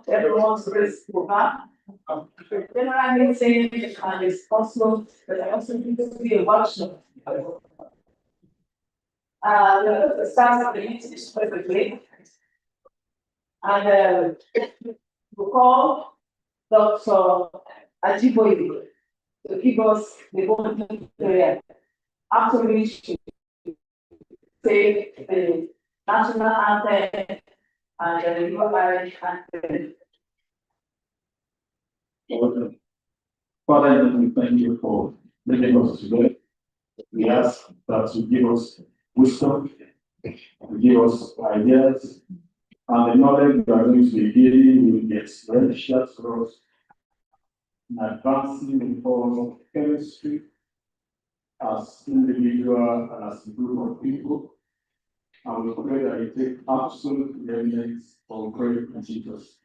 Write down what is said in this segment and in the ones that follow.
Everyone's graceful, huh? General meeting and it's also, but I also need to be a workshop. The start of the meeting is perfectly. And we call Dr. Ajiboye to give us the golden prayer. After which we say the national anthem and the Yoruba anthem. Father, we thank you for making us today. We ask that you give us wisdom, you give us ideas, and the knowledge we are going to be giving will be experiential for us in advancing in form of chemistry as individual and as a group of people. And we pray that you take absolute eminence for great teachers.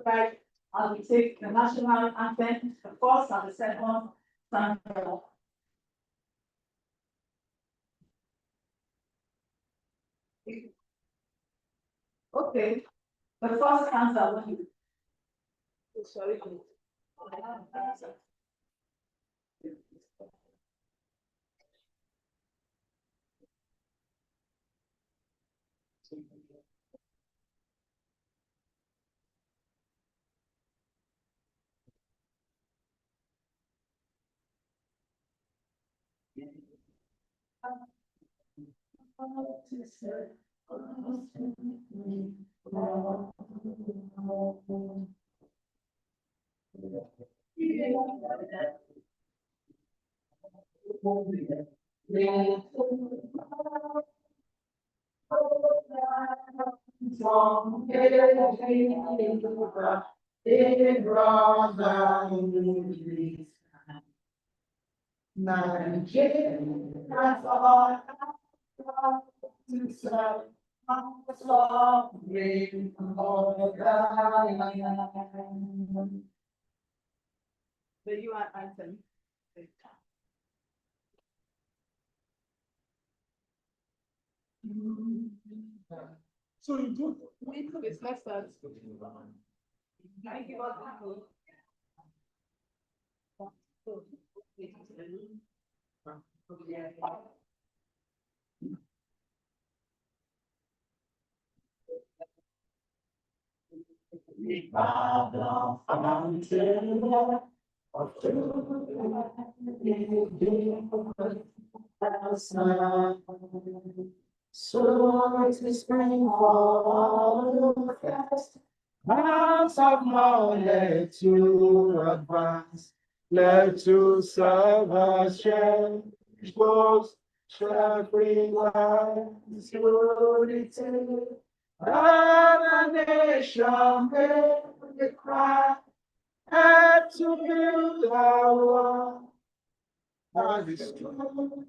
Right, and we take the national anthem, the first and the second stanza. Okay, the first stanza when you. Sorry. The UN anthem. So you do. It's less than. Can you give us the code? So to spring for fast, hands of knowledge to advance, let to serve us share, both shall bring lives unity. And the nation make the cry, and to build our world, and the strong.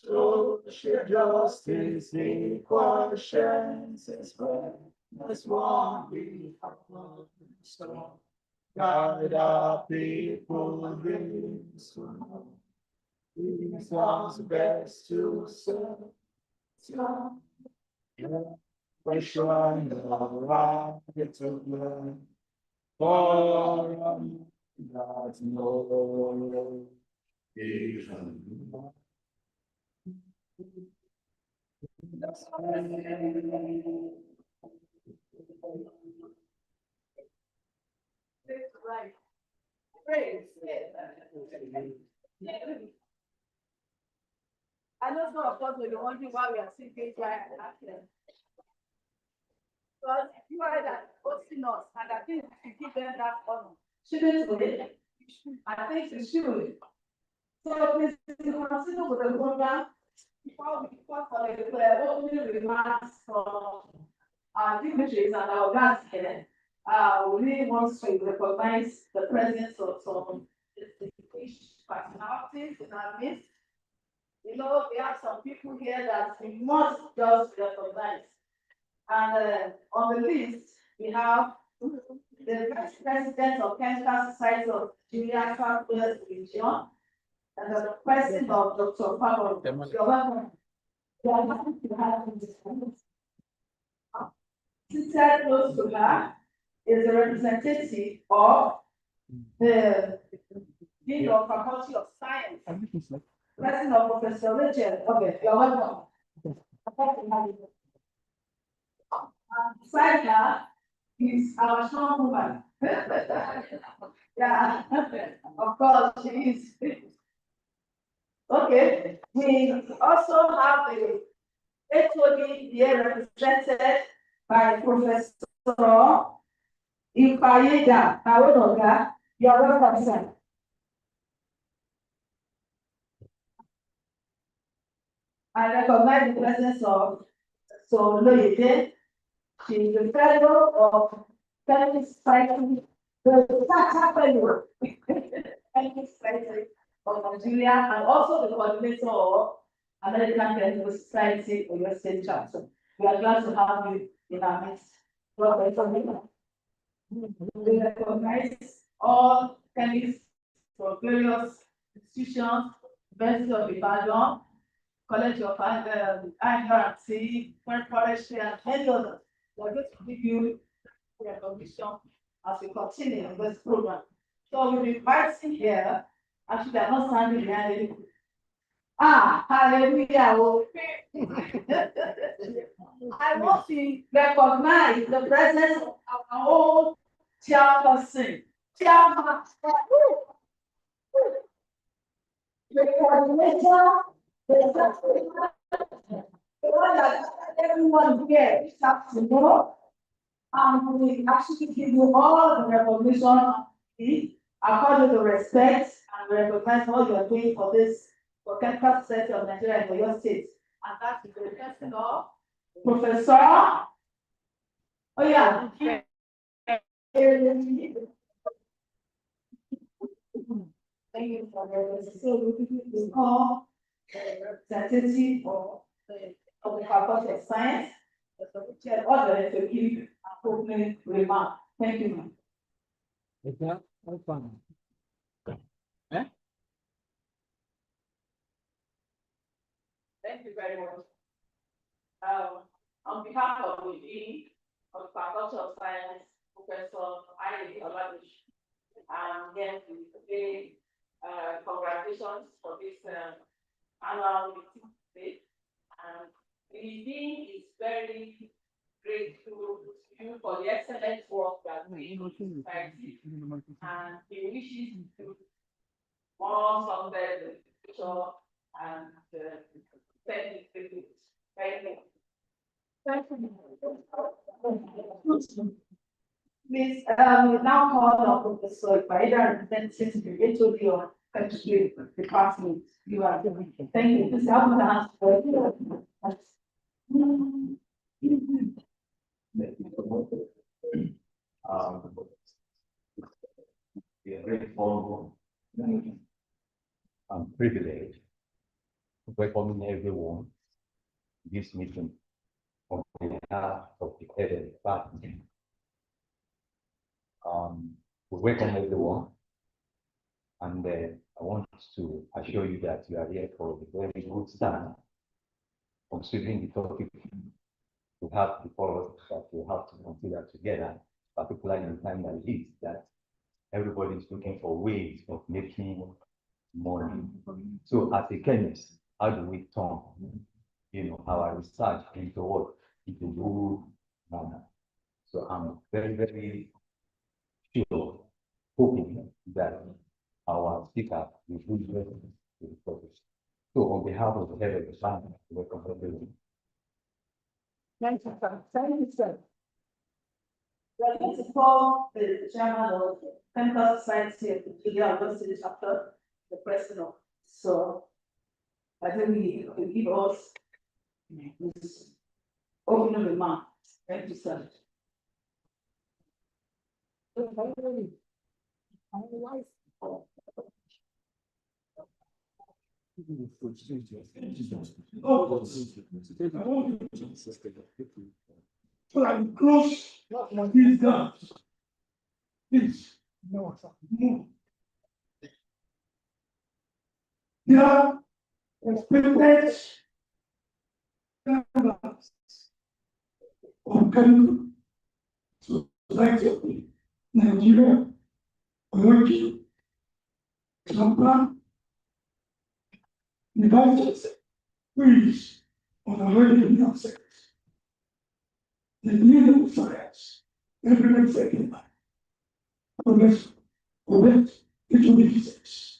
Social justice, equal chances, as one we have strong. Guide our people dreams to know. It sounds best to serve. We shine the light of love for God's no vision. Right. Praise. I know some of us will be wondering why we are singing right after. Because you are that hosting us, and I think we should give them that honor. Shouldn't we? I think we should. So please consider with the program before we call for the opening remarks from our dignitaries and our guests here. We really want to recognize the presence of some distinguished personalities in our midst. You know, we have some people here that we must just recognize. And on the list, we have the Vice President of Chemical Society of Nigeria, Southwest Region, and the President of Dr. Pablo. You're welcome. You are welcome to have him this morning. Seated close to her is a representative of the Dean of Faculty of Science, President of Professor Richard. Okay, you're welcome. Beside her is our strong woman. Yeah, of course, she is. Okay, we also have the HOD here represented by Professor Ifayeda. However, you are welcome, sir. I recognize the presence of Loyede. She is the fellow of Family Society, the Tata Fellow, Family Society of Nigeria, and also the coordinator of American Chemical Society of your state chapter. We are glad to have you in our midst. We recognize all chemists from various institutions, University of Ibadan, College of IRC, Forestry, and many others. We are going to give you recognition as we continue in this program. So we'll be inviting here, actually, they are not standing behind any. Hallelujah. I want to recognize the presence of our own chairperson. The coordinator, the one that everyone here is up to know. And we actually give you all the recognition according to respect and recognize what you are doing for this, for Chemical Society of Nigeria and for your state. And that is the person of Professor. Oh yeah. Thank you for the so we call representative of the Faculty of Science, the order to give opening remark. Thank you, ma'am. Thank you very much. On behalf of the Dean of Faculty of Science, Professor Ivy Olabish, I'm here to say congratulations for this annual meeting today. And the Dean is very grateful to you for the excellent work that we do in society, and he wishes to more success in the future and thank you. Thank you. Please, now call on Professor Baida, representing the HOD of Chemistry Department. You are doing. Thank you. Please help me to ask for we are grateful and privileged to welcome everyone to this meeting on behalf of the head of the department. We welcome everyone, and I want to assure you that you are here for a very good start, considering the topic we have before us that we have to consider together, particularly in time like this, that everybody is looking for ways of making money. So as a chemist, how do we turn, our research into what? Into good manner. So I'm very, very sure, hoping that our speaker will do well to the purpose. So on behalf of the head of the family, welcome everyone. Thank you, sir. Thank you, sir. are going to call the chairman of the Chemical Society of Nigeria, I'm going to this after the president. So I think he will give us this opening remark. Thank you, sir. So I will close these gaps. Please, no, move. There respected members of Chemical Society of Nigeria, Oyoji, Zampa, the Vice Chancellor, who is on a very young sex. The leader of science, every second, unless, it will be physics.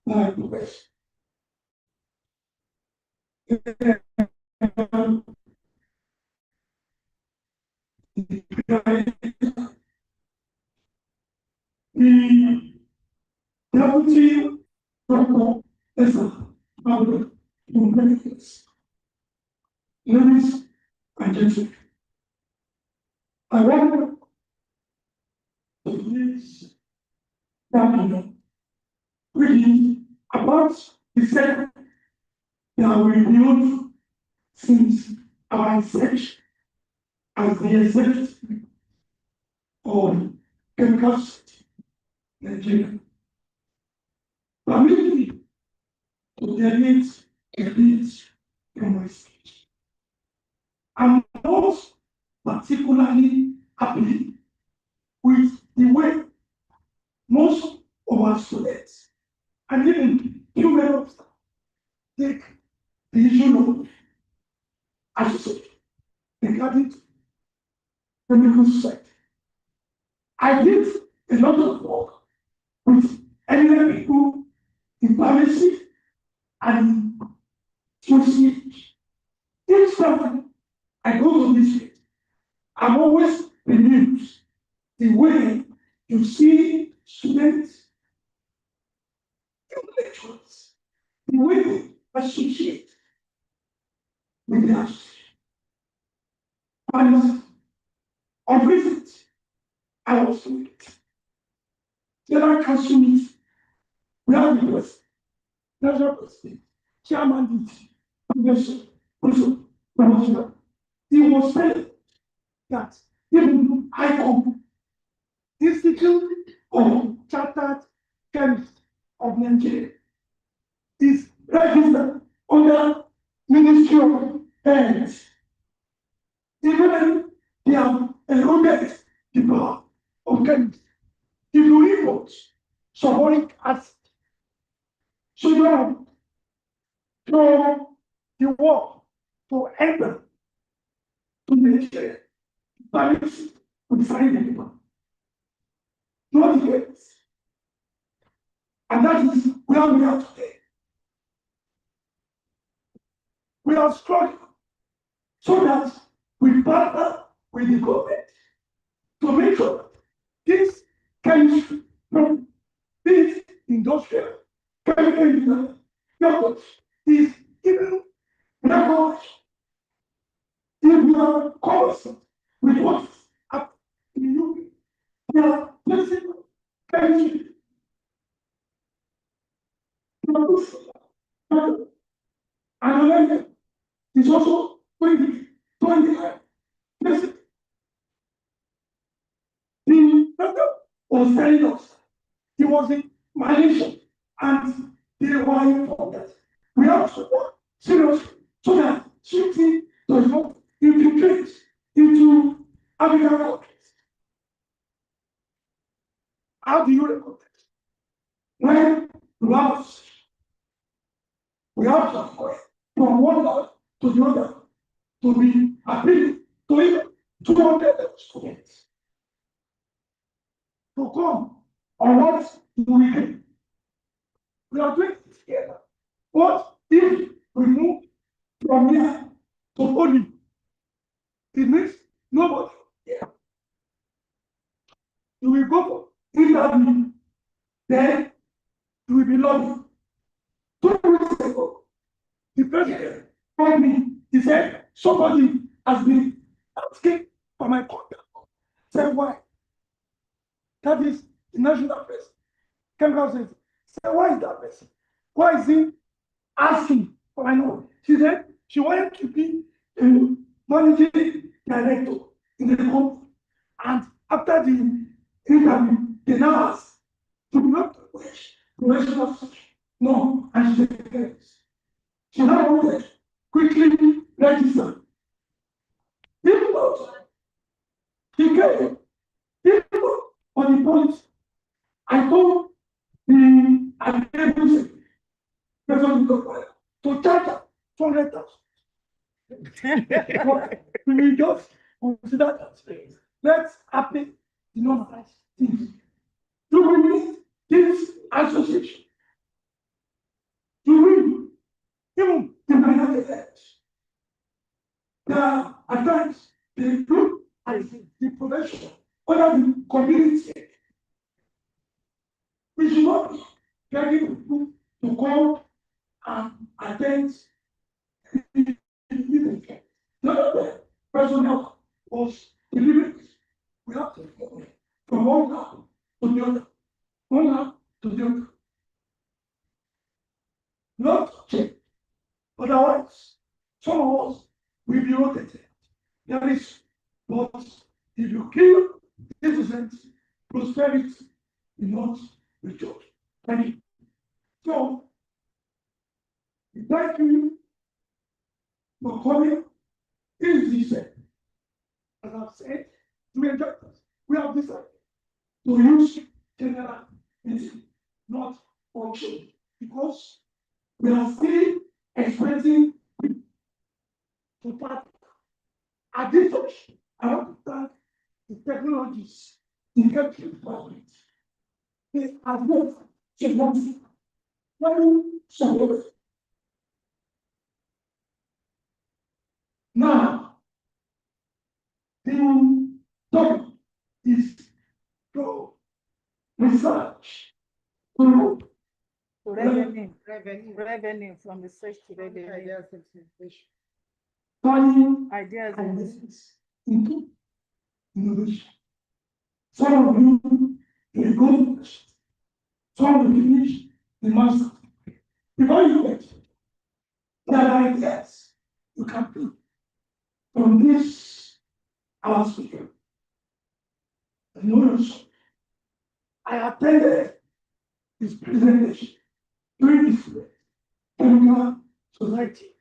Like the West. The deputy doctor is a public humanitarians. Ladies and gentlemen, I want to please document really about the second that we built since our inception as the executive of Chemical Society Nigeria. Permit me to delete a bit from my speech. I'm not particularly happy with the way most of our students and even human of staff take the issue of association regarding chemical society. I did a lot of work with eminent people in pharmacy and sociology. Each time I go to this field, I'm always amused the way you see students, intellectuals, the way they associate with the association. And on visit, I was doing it. General Council meet, we have the President, National President, Chairman DT, Professor, Professor, he was saying that even ICOM, Institute of Chartered Chemists of Nigeria, is registered under Ministry of Health. Even they have eroded the power of chemists. If you import sulfuric acid, so you have from the war to enter to Nigeria, balance with fine people, not the chemists. And that is where we are today. We are struggling so that we partner with the government to make sure that this chemistry, this industrial chemical knowledge is even recognized. If we are constant with what is happening in the UK, we are placing chemistry. And America is also 29. The doctor was telling us he was in Malaysia and they were informed that we have to work seriously so that shooting does not infiltrate into African countries. How do you record that? When we have to go from one level to the other to be appealing to even 200 students to come on what we do. We are doing it together. What if we move from here to only? It means nobody here. You will go for interview, then you will be lobbying. 2 weeks ago, the president told me, he said, somebody has been asking for my contact. Say why? That is the national press. Chemical says, say why is that person? Why is he asking for my number? She said she wanted to be a managing director in the company. And after the interview, they now ask to be not professional. No, and she said, she now wanted quickly register. Even though he came, even on the policy, I told the administration to charge her 200,000. We will just consider that. Let's happen the normal things. Do we need this association? Do we even the minorities? There are at times they look at the profession under the community. We should not be begging people to come and attend the event. The personnel was delivered. We have to go from one lab to the other, one lab to the other. Not check. Otherwise, some of us will be rotated. There is, but if you kill citizens, prosperity will not be judged. Thank you. So, thank you for coming. Is this, as I've said, to enjoy us. We have decided to use general meeting, not auction, because we are still expecting to part. At this time, I want to thank the technologies in health department. They have worked tremendously. Very supportive. Now, the topic is to research, to Revenue from the search to revenue. turning Ideas and business into innovation. Some of you will go to university. Some will finish the master. Before you get there are ideas you can do from this our speaker. Notice, I attended his presentation during this chemical society.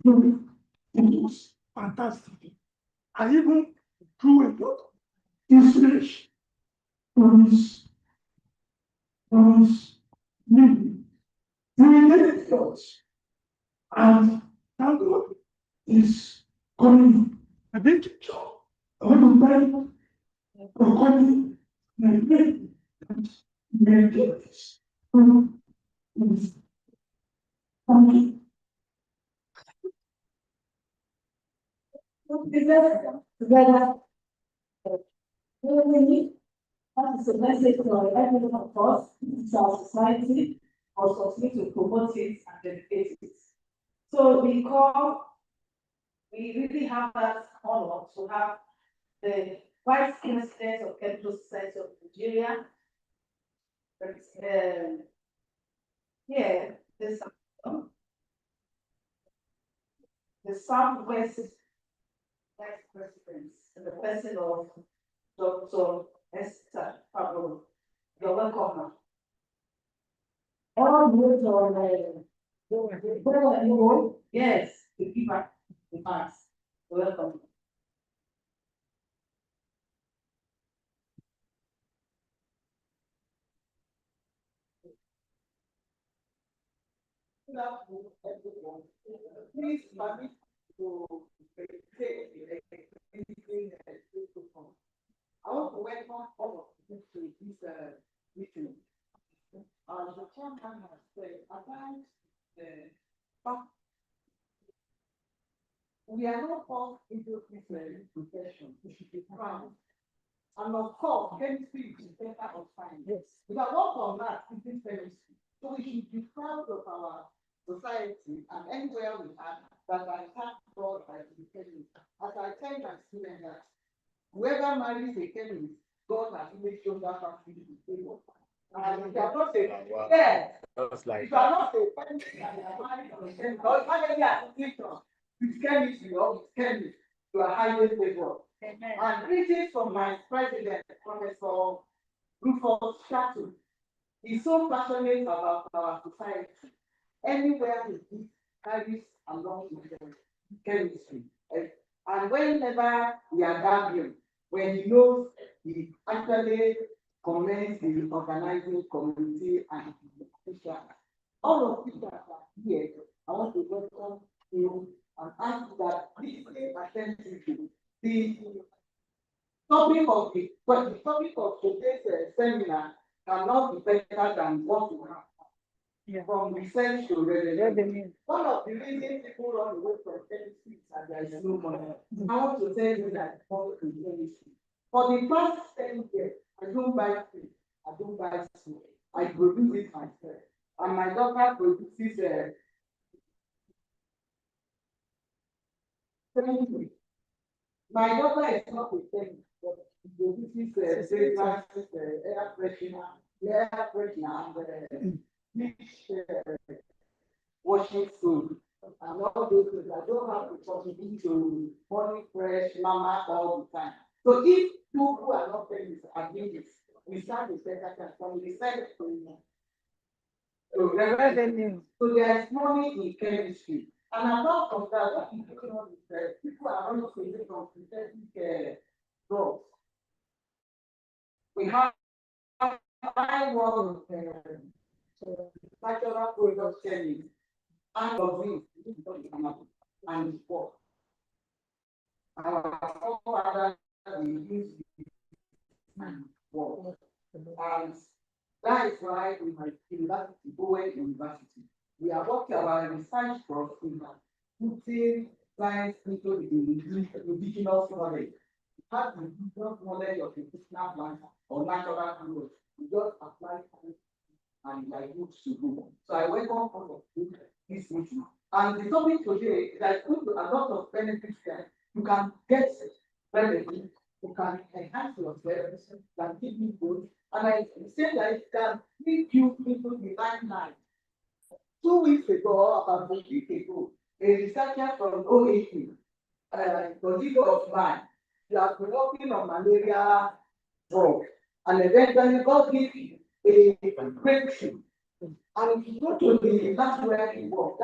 It was fantastic. I even drew a lot of inspiration from his meeting. He related it a lot. And thank God is coming. A big job. I want to thank you for coming. And I pray that you may get this. Thank you. Together, that is a message to every one of us, to our society, also to promote it and dedicate it. So we really have that honor to have the Vice President of Chemical Society of Nigeria. Here, the Southwest Vice President, in the person of Dr. Esther Pablo. You're welcome, ma'am. All good on yes, the giver, the mass. You're welcome. Please permit to I want to welcome all of you to this meeting. The chairman has said found. And of course, chemistry is better of science. Yes. We have worked on that in chemistry. So we should be proud of our society and anywhere we are that I thank God by the chemist. As I tell my students that whoever marries a chemist, God has made sure that family is stable. And if you are not a yes, if you are not a chemist and you are married to a chemist, or family association with chemistry or with chemist, you are highly favored. And greetings from my president, Professor Rufus Shatu. He's so passionate about our society. Anywhere he is, carries along with chemistry. And whenever we are gathering, when he knows, he actually commends the organizing community and the officials. All of you that are here, I want to welcome you and ask that listen attentively. The topic of today's seminar cannot be better than what we have. From research to revelation. One of the reasons people run away from chemistry is that there is no money. I want to tell you that for the past 10 years, I don't buy food, I don't buy food. I produce it myself. And my daughter produces chemistry. My daughter is not a chemist, but she produces air freshener, and washing soap. And all those things. I don't have to contribute to Morning Fresh, Mama all the time. So if two who are not chemists are doing this, we start with better from the side to revenue. So there is money in chemistry. And apart from that, what is going on is people are also using from synthetic drugs. We have high one natural product selling and of it and sport. Our forefathers use and work. And that is why in my university, Bowen University, we are working our research program putting science into the indigenous knowledge. Have the indigenous knowledge of the medicinal plant or natural products. We just apply science and I good to go. So I welcome all of this meeting. And the topic today is that a lot of benefits there. You can get benefits, you can enhance yourself, you can keep you good. And I say that it can lead you into the limelight. 2 weeks ago, about a week ago, a researcher from OAP, colleague of mine, he has been working on malaria drug, and eventually got given a breakthrough. And if you go to the last where he worked,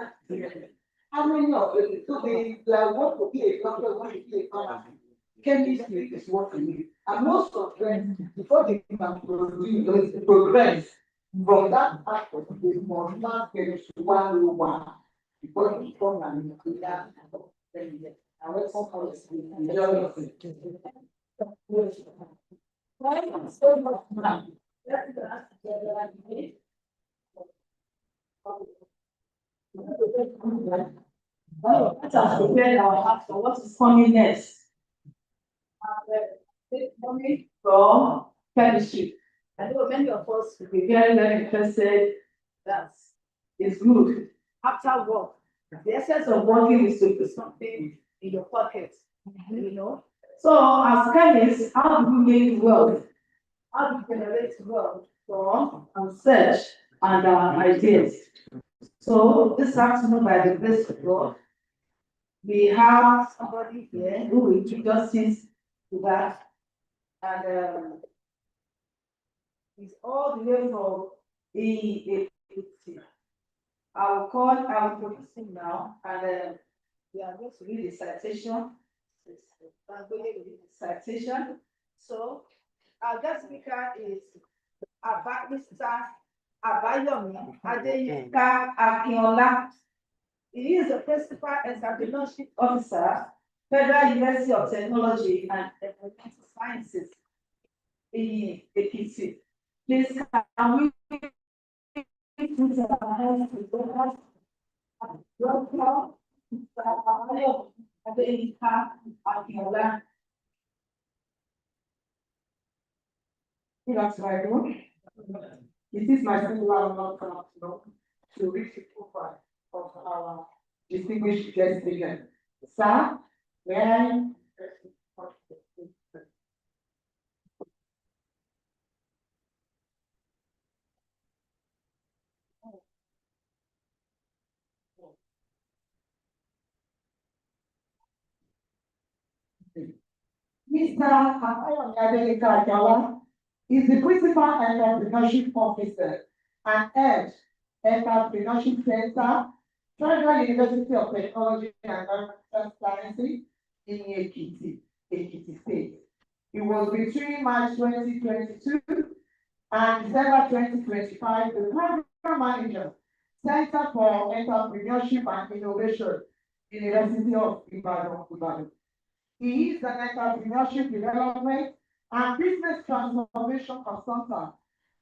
how many of them? So they want to be a doctor, want to be a pharmacist. Chemistry is what we need. And most of them, before they can progress from that aspect, they must not get to 101 before they become an engineer. And let's enjoy it. So much now. Let us prepare our hearts for what is coming next. Coming from chemistry. I know many of us will be very, very interested. That is good. After work, the essence of working is to put something in your pocket, you know. So, as chemists, how do we make wealth? How do we generate wealth from research and ideas? So, this afternoon, by the grace of God, we have somebody here who will introduce us to that. And it's all the way from the I will introduce him now, and we are going to read the citation. I'm going to read the citation. So, our guest speaker is Mr. Abayomi Adeyinka Akinola. He is the Principal Entrepreneurship Officer, Federal University of Technology and Environmental Sciences in Ekiti. Please can we please welcome Mr. Abayomi Adeyinka Akinola. Good afternoon. It is my singular honor to read the profile of our distinguished guest speaker. Sir, may I? Mr. Ayomi Ajala is the principal entrepreneurship officer and head entrepreneurship center, Federal University of Technology and Environmental Sciences in Ekiti State. It was between March 2022 and December 2025, the program manager, Center for Entrepreneurship and Innovation, University of Ibadan. He is an entrepreneurship development and business transformation consultant,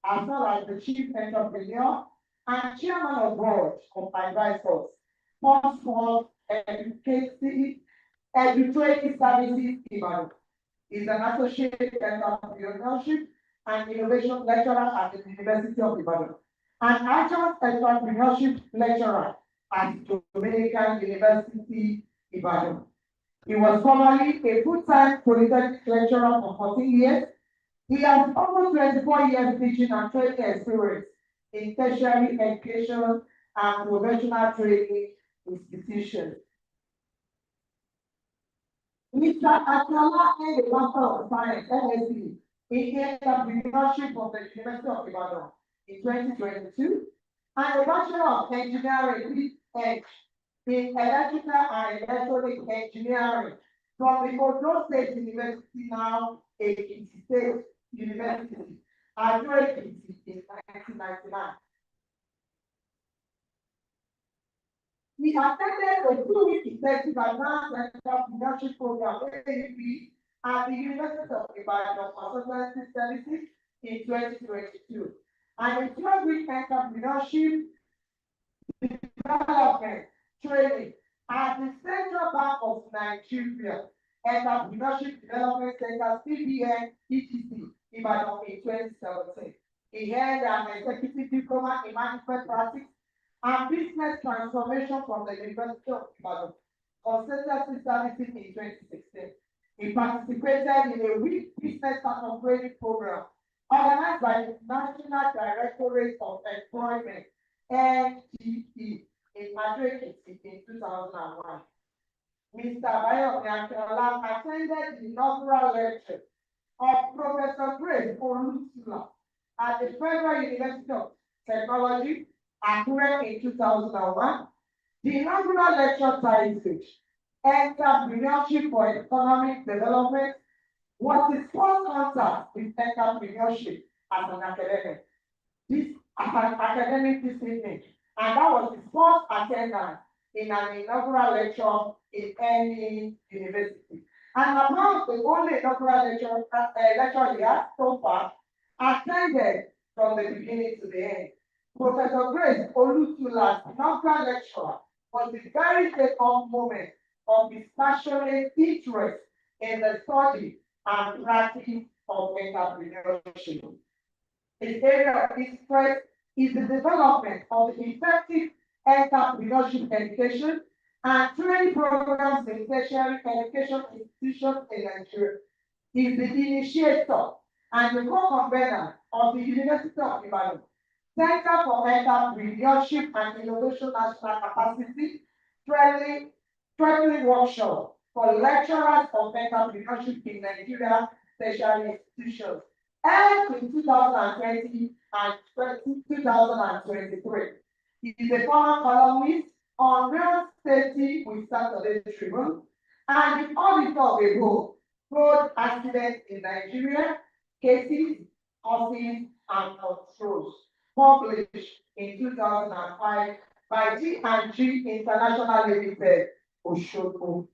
as well as the chief entrepreneur and chairman of board of advisors, Passport Educative Services Ibadan. He is an associate entrepreneurship and innovation lecturer at the University of Ibadan, an adjunct entrepreneurship lecturer at Dominican University Ibadan. He was formerly a full-time polytechnic lecturer for 14 years. He has almost 24 years teaching and training experience in tertiary education and professional training institutions. Mr. Akala earned a Master of Science, MSc, in Entrepreneurship from the University of Ibadan in 2022, and a Bachelor of Engineering, in Electrical and Electronic Engineering from the Ondo State University, now Ekiti State University, Ado Ekiti in 1999. He attended the 2-week intensive advanced entrepreneurship program AEP at the University of Ibadan Consultancy Services in 2022, and a 12-week entrepreneurship development training at the Central Bank of Nigeria Entrepreneurship Development Center CBN ETC Ibadan in 2017. He held an executive diploma in management practice and business transformation from the University of Ibadan Consultancy Services in 2016. He participated in a week business startup training program organized by the National Directorate of Employment NDE in Madrid in 2001. Mr. Ayomi Ajala attended the inaugural lecture of Professor Grace Olutula at the Federal University of Technology, Akure in 2001. The inaugural lecture titled Entrepreneurship for Economic Development was his first contact with entrepreneurship as an academic. This as an academic discipline, and that was his first attendance in an inaugural lecture in any university. And among the only inaugural lecture he has so far, attended from the beginning to the end. Professor Grace Olutula's inaugural lecture was the very take-off moment of his passionate interest in the study and practice of entrepreneurship. His area of interest is the development of effective entrepreneurship education and training programs in tertiary education institutions in Nigeria. He is the initiator and the co-convener of the University of Ibadan Center for Entrepreneurship and Innovation National Capacity Training Workshop for lecturers of entrepreneurship in Nigeria tertiary institutions, held in 2020 and 2023. He is a former columnist on real safety with Saturday Tribune and the author of a book, Road Accidents in Nigeria, Cases, Causes, and Controls, published in 2005 by G&G International Limited, Osogbo.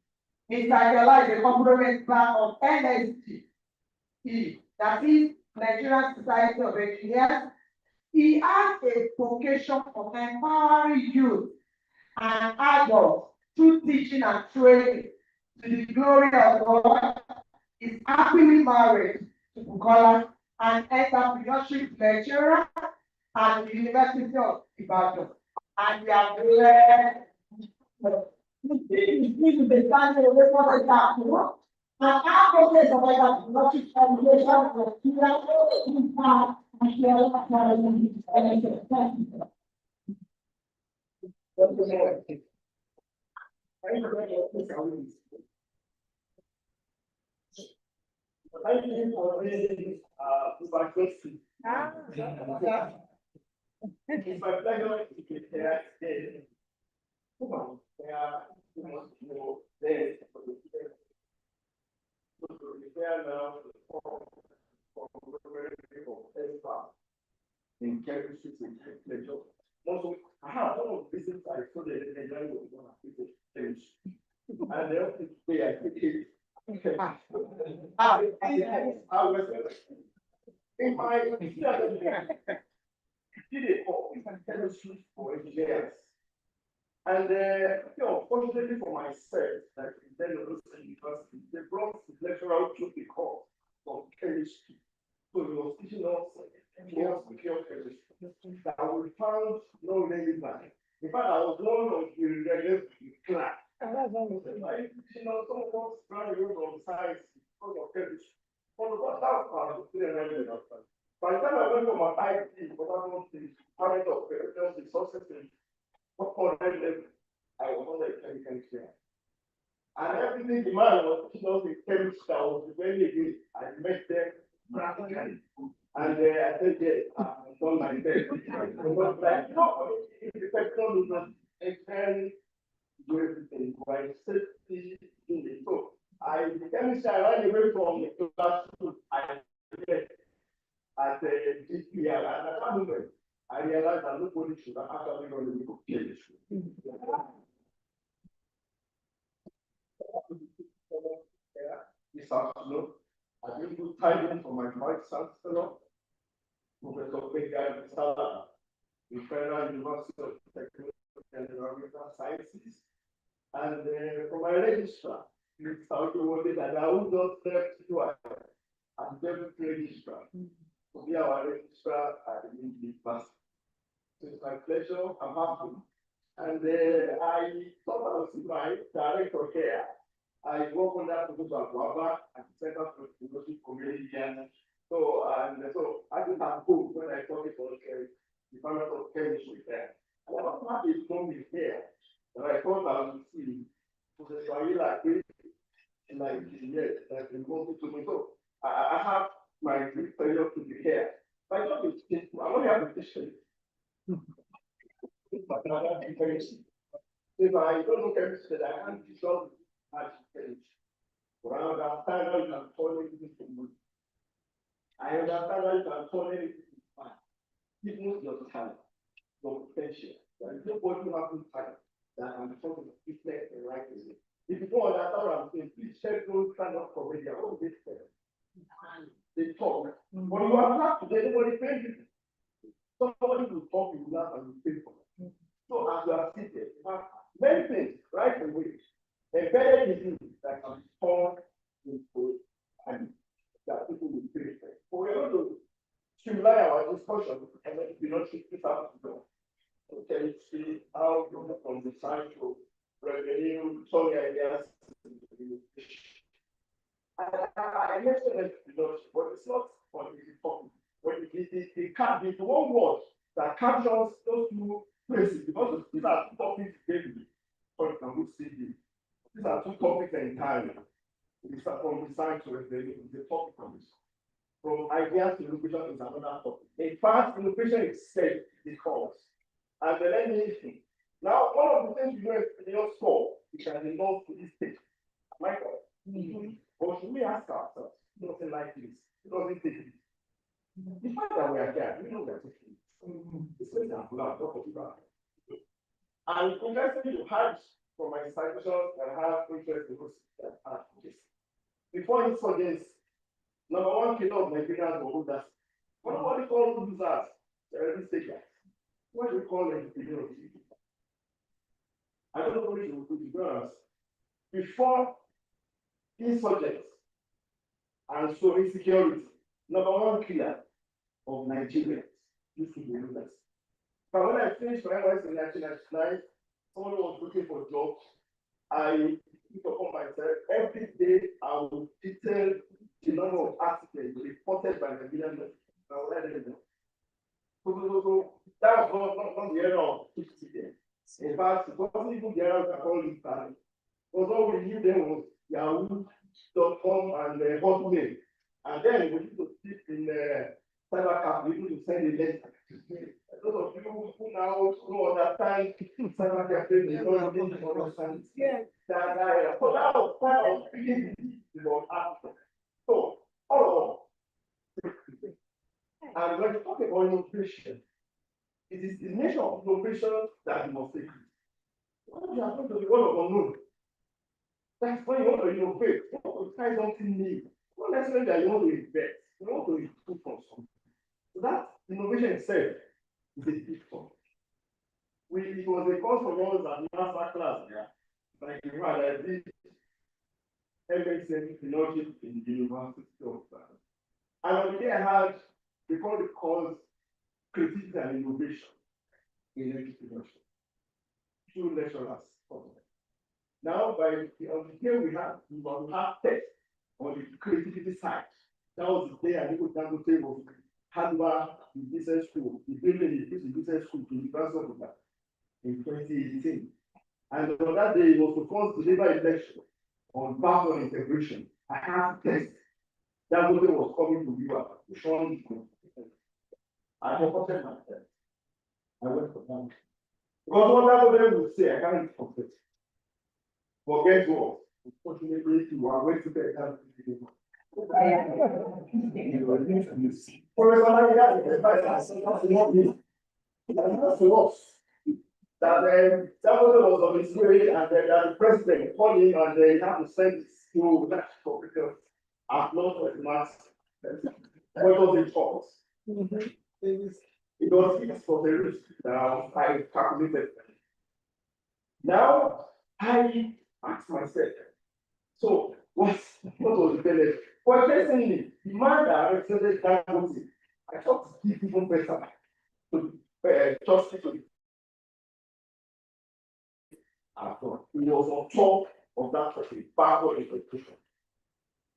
Mr. Ajala is a component plan of NSD, that is Nigerian Society of Engineers. He has a vocation of empowering youth and adults through teaching and training to the glory of God. Is happily married to Bukola and entrepreneurship lecturer at the University of Ibadan. And we are very this is the standard of what I have, you know. And our process of entrepreneurship education for students impact and Thank you for raising my question. It's my pleasure to be here today. Come on, you must know this. So to prepare now for in chemistry and pleasure. Also, I have one of the reasons I saw the engineering was one of the chemistry. And they also say I think it. I was in my did a course in chemistry for engineers. And fortunately for myself, that in then university, they brought the lecturer to the course of chemistry. So he was teaching us pure chemistry. That we found no relevant. In fact, I was one of the relevant class. Some of us graduated from science because of chemistry. But that was by the time I went for my IT, but I don't think part of just resources and what I was not a chemical engineer. And everything the man was teaching us in chemistry, I was very good. I met them practically. And I said, yes, I've done my best. But like, no, the person is not extend do everything by safety in the so I the chemistry I ran away from the classroom. I did at the GPR, and at that moment, I realized that nobody should have actually run the book chemistry. This afternoon, I did good timing for my vice chancellor, Professor Pegar Sala, the Federal University of Technology and Environmental Sciences, and for my registrar, Mr. Ojowote, that I would not left to as deputy registrar. To be our registrar at the university. So it's my pleasure, I'm happy. And I thought I was my director here. I work on that Professor Guava at the Center for Technology Community. So I just have hope when I talk about the Department of Chemistry there. And I also have a company here that I thought I would see Professor Ayla like yes, like we wanted to so I have my great pleasure to be here. My job is simple. I only have a question. If I don't know chemistry, I can't solve magic chemistry. But I understand how you can turn anything to money. I understand how you can turn anything to money. Even your talent, your potential. There is nobody who has talent that can turn the business the right way. If you don't understand what I'm saying, please check those stand up comedy. I want this they talk. But you are not today, nobody pays you. Somebody will talk, you laugh, and you pay for it. So as you are seated, you have many things right away. Embedded in you that can turn into and that people will pay for. So we're going to streamline our discussion and then we don't shift this out to go. Okay, see how you go from the side to revenue, solve ideas. I mentioned it, but it's not for the topic. When the one word that captures those two places, because these are two topics daily. For example, CD. These are two topics entirely. It's from design to revenue, the topic of this. From ideas to innovation is another topic. In fact, innovation itself is course. And the learning now, one of the things you know in your score, you can involve to this stage. Am I correct? But should we ask ourselves, nothing like this, it doesn't take it. The fact that we are here, we know we are taking it. It's very example, I'll talk about it. And interestingly, you had from my institutions that have interest in this. Before insurgents, number one killer of Nigerians were holders. What do we call losers? They're mistakers. What do we call them? I don't know what you would do. Before insurgents and so insecurity, number one killer of Nigeria used to be rulers. But when I finished my NYSC in 1999, someone was looking for jobs. I took upon myself every day I would detail the number of accidents reported by Nigerian men. So that was not the era of 50 days. In fact, it wasn't even the era of call it time. Because all we knew then was Yahoo.com and Hotmail. And then we used to sit in cyber cafe, we used to send a letter. A lot of people who now know understand cyber cafe, they don't really understand. That era. So that was part of really about Africa. So, all of us. And when you talk about innovation, it is the nature of innovation that you must take. When you are going to the world of unknown, that's when you want to innovate. You want to try something new. Not necessarily that you want to invest. You want to improve from something. So that innovation itself is a big one. It was a course for us at master class. Yeah. Like you had I did MSc Technology in the University of and on the day I had, they called the course Creativity and Innovation in Education. Two lecturers. Now, on the day we have tests on the creativity side. That was the day I did down the table. Hardware in business school, the building the business school to the University of Ghana in 2018. And on that day, it was the first delivery lecture on backward integration. I have tests. That was coming to you to show me. I reported myself. I went for that. Because what that would say, I can't complete. But guess what? Unfortunately, you are waiting to get that. That somebody was on his way and the president called him and they have to send this to that because I've not heard mass. What was it called? It was for the risk that I calculated. Now I asked myself, so what was the benefit? Well, personally, the man that represented that voting, I thought to give even better to justice to he was on top of that topic, backward integration.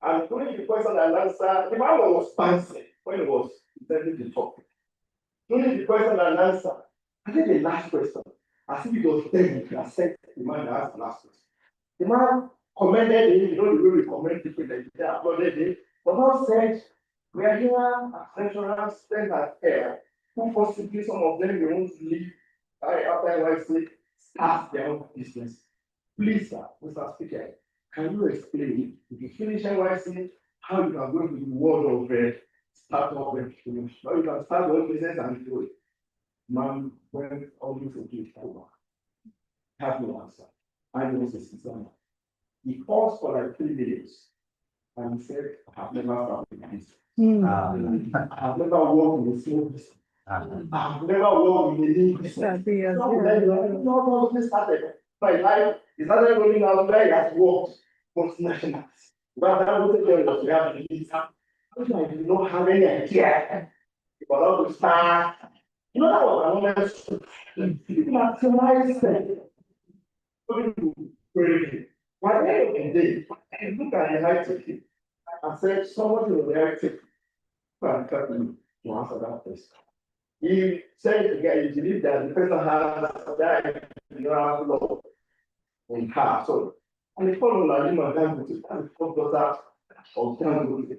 And during the question and answer, the man was dancing when he was presenting the topic. During the question and answer, I think the last question, as if it was David that said the man that asked the last question. The man commended him, you know the way we commend people that they applauded him, but now said, we are here as lecturers, spend our care, who possibly some of them will want to leave after NYSC, start their own business. Please, sir, Mr. Speaker, can you explain, if you finish NYSC, how you can go into the world of startup entrepreneurship? How you can start your own business and do it? Man, when all you forgive over, have no answer. I was a citizen. He paused for like 3 minutes and he said, I have never started this. I have never worked in a small business. I have never worked in a new business. No, started. My life is not going out there, it has worked multinationals. But that was the thing that we have to do. I do not have any idea about how to start. You know, that was another maximize thing. By the end of the day, I look at the high ticket and said, somebody will be active and help me to answer that question. He said again, he believed that the person has that law in her. So, and he followed Lajima Dangote and the fourth daughter of Dangote.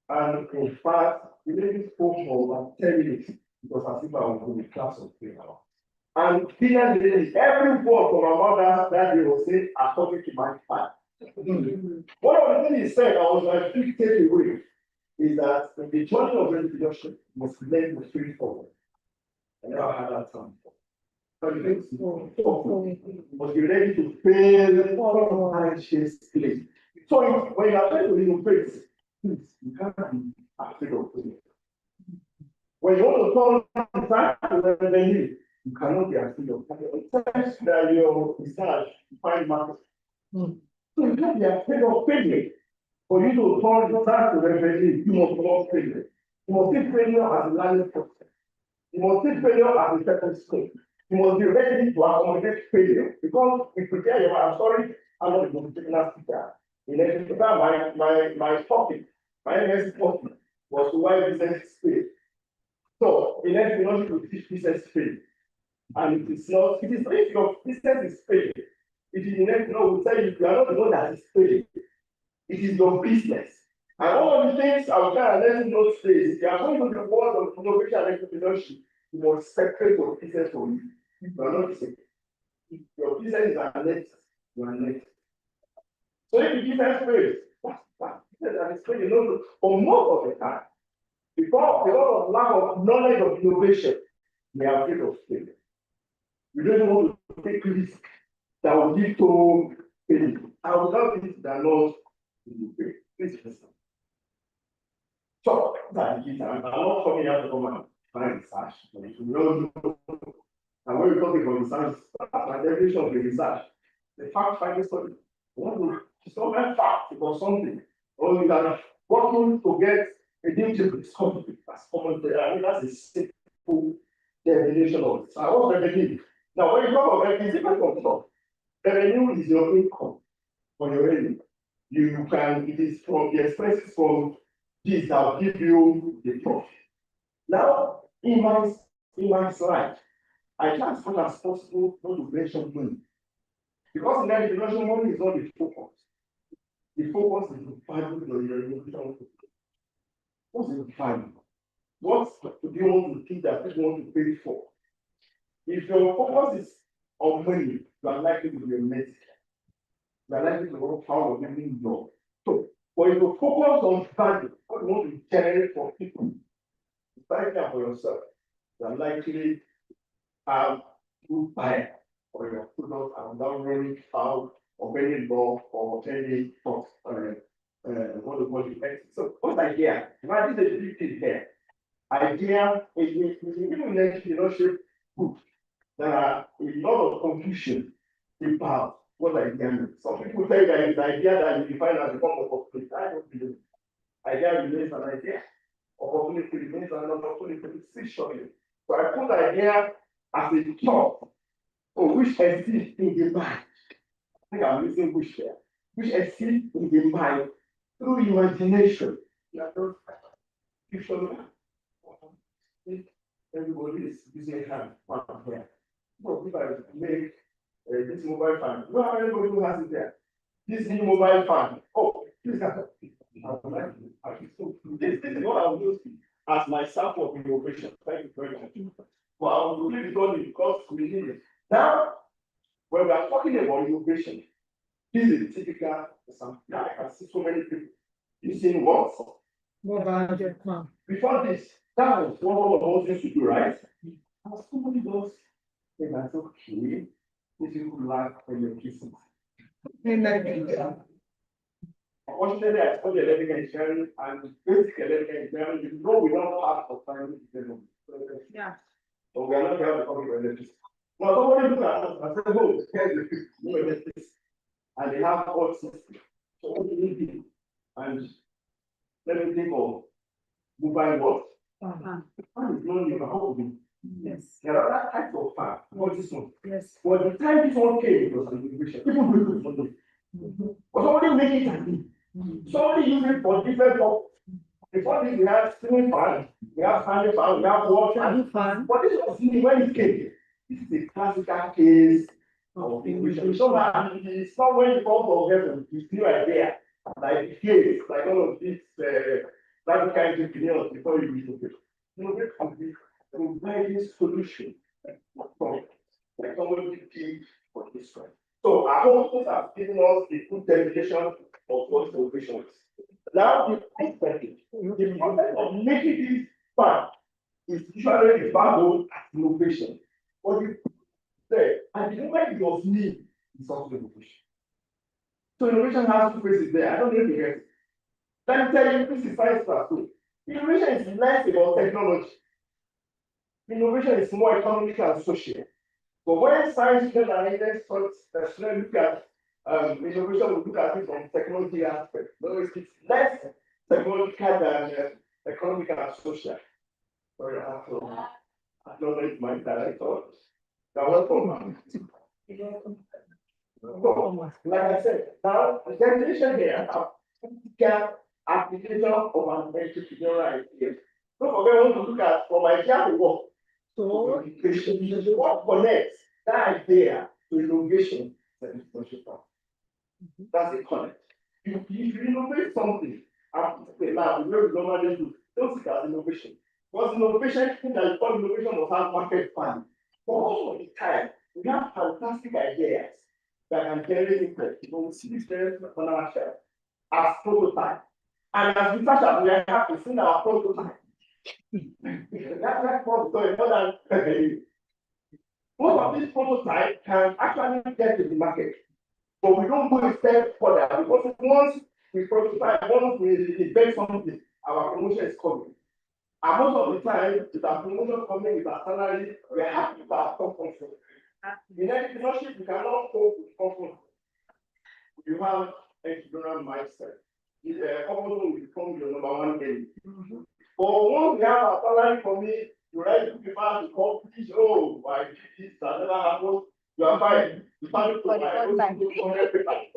And in fact, we really spoke for about 10 minutes because I think I was in the class of 3 hours. And every word from my mother that day was said according to my part. One of the things he said, I was like, big takeaway is that the journey of reproduction must learn the spirit forward. I never had that time before. But the things must be ready to fail all hardships place. So when you are trying to innovate, you can't be afraid of failure. When you want to turn back to revenue, you cannot be afraid of failure. That your research to find market. So you can't be afraid of failure. For you to turn back to revenue, you must not fail. You must take failure as a learning process. You must take failure as a stepping stone. You must be ready to accommodate failure because if you prepare your I'm sorry, I'm not a motivational speaker. In my topic, my next topic was why business fail. So in entrepreneurship, we teach business fail. And it is not, if your business is failing, it is in entrepreneur will tell you are not the one that is failing. It is your business. And one of the things I will try and let you know today is if you are going to the world of innovation and entrepreneurship, you must separate your business from you. You are not the same. If your business is an net, you are net. So if the business fails, that is failing. No, for most of the time, because of lack of knowledge of innovation, we are afraid of failure. We don't want to take risks that will lead to failure. I will not think that not in the Please listen. So that is, I'm not coming out of my find research. You know, and when we talk about research, my definition of the research, the fact finding study. What will discover fact about something, or you are working to get a detailed discovery. That's common. I mean, that's a simple definition of it. So I was revenue. Now, when you talk about revenue, it's different from job. Revenue is your income on your revenue. You can, it is from the expenses from this that will give you the profit. Now, in my slide, I try as much as possible not to mention money. Because in that innovation, money is not the focus. The focus is the value of your innovation. What's the value? What do you want to think that people want to pay for? If your focus is on money, you are likely to be a medic. You are likely to work hard on getting job. So, but if you focus on value, what you want to generate for people, buy them for yourself, you are likely have good buyer for your product and not running out of any law or any what do you call it? So, what idea? Imagine the big thing here. Idea is even entrepreneurship book. There are a lot of confusion about what idea means. Some people say that it's an idea that you define as a form of opportunity. I don't believe it. Idea remains an idea. Opportunity remains an opportunity. Decision. So I put idea as a thought which exists in the mind. I think I'm using which there. Which exists in the mind through imagination. Everybody is using hand here. So if I make this mobile phone, well, everybody who has it there. This new mobile phone. Oh, this is what I will use as my sample of innovation. Thank you very much. But I will leave it only because we need it. Now, when we are talking about innovation, this is a typical example. Now I can see so many people using what? Before this, that was one of those things to do, right? And somebody does say that's okay. This is good luck for your kisses. Unfortunately, I studied electrical engineering and basic electrical engineering. You know, we don't have for time. Yeah. So we are not here to talk about electricity. Now, somebody look at us and say, oh, here's the electricity. And they have all systems. So what do you do? And let me think of mobile what? Fan is not even how to Yes. there are other types of fan, not this one. Yes. But the time this one came, it was an innovation. People do it for them. But somebody make it happen. Somebody use it for different purposes. Before this, we had ceiling fan, we have standing fan, we have wall fan. But this was new when it came. This is a classical case of innovation. So that it's not when you come from heaven, it's new idea. Like the case, like all of these practical entrepreneurs before you reach the innovate complete providing solution from like somebody key for this one. So our hopes have given us a good definition of what innovation is. Now the perspective, the process of making this fun is usually referred as innovation. What you say, and the moment it was need is also innovation. So innovation has two phases there. I don't know if you get it. Let me tell you, this is science class too. Innovation is less about technology. Innovation is more economic and social. But when science students and leaders look at innovation, we look at it from technology aspect. No, it's less technological than economic and social. Sorry, I have to acknowledge my director. You're welcome. So, like I said, now the definition here of practical application of an entrepreneurial idea. Don't forget what to look at from idea to work. So, what connects that idea to innovation? That's the connect. If you innovate something, and now we normally do, don't see it as innovation. Because innovation, thing that you call innovation must have market value. But most of the time, we have fantastic ideas that can generate interest. You know, we see this very on our shelf as prototype. And as researchers, we are happy seeing our prototype. That's prototype more than most of these prototypes can actually get to the market. But we don't go a step further because once we prototype, once we bet something, our promotion is coming. And most of the time, with our promotion coming with our salary, we're happy with our comfort. In entrepreneurship, you cannot cope with comfort. You have entrepreneurial mindset. Comfort will become your number one game. But once we have our salary coming, you write to people to accomplish, oh, why this that never happened. You are fine. You can't do my own paper.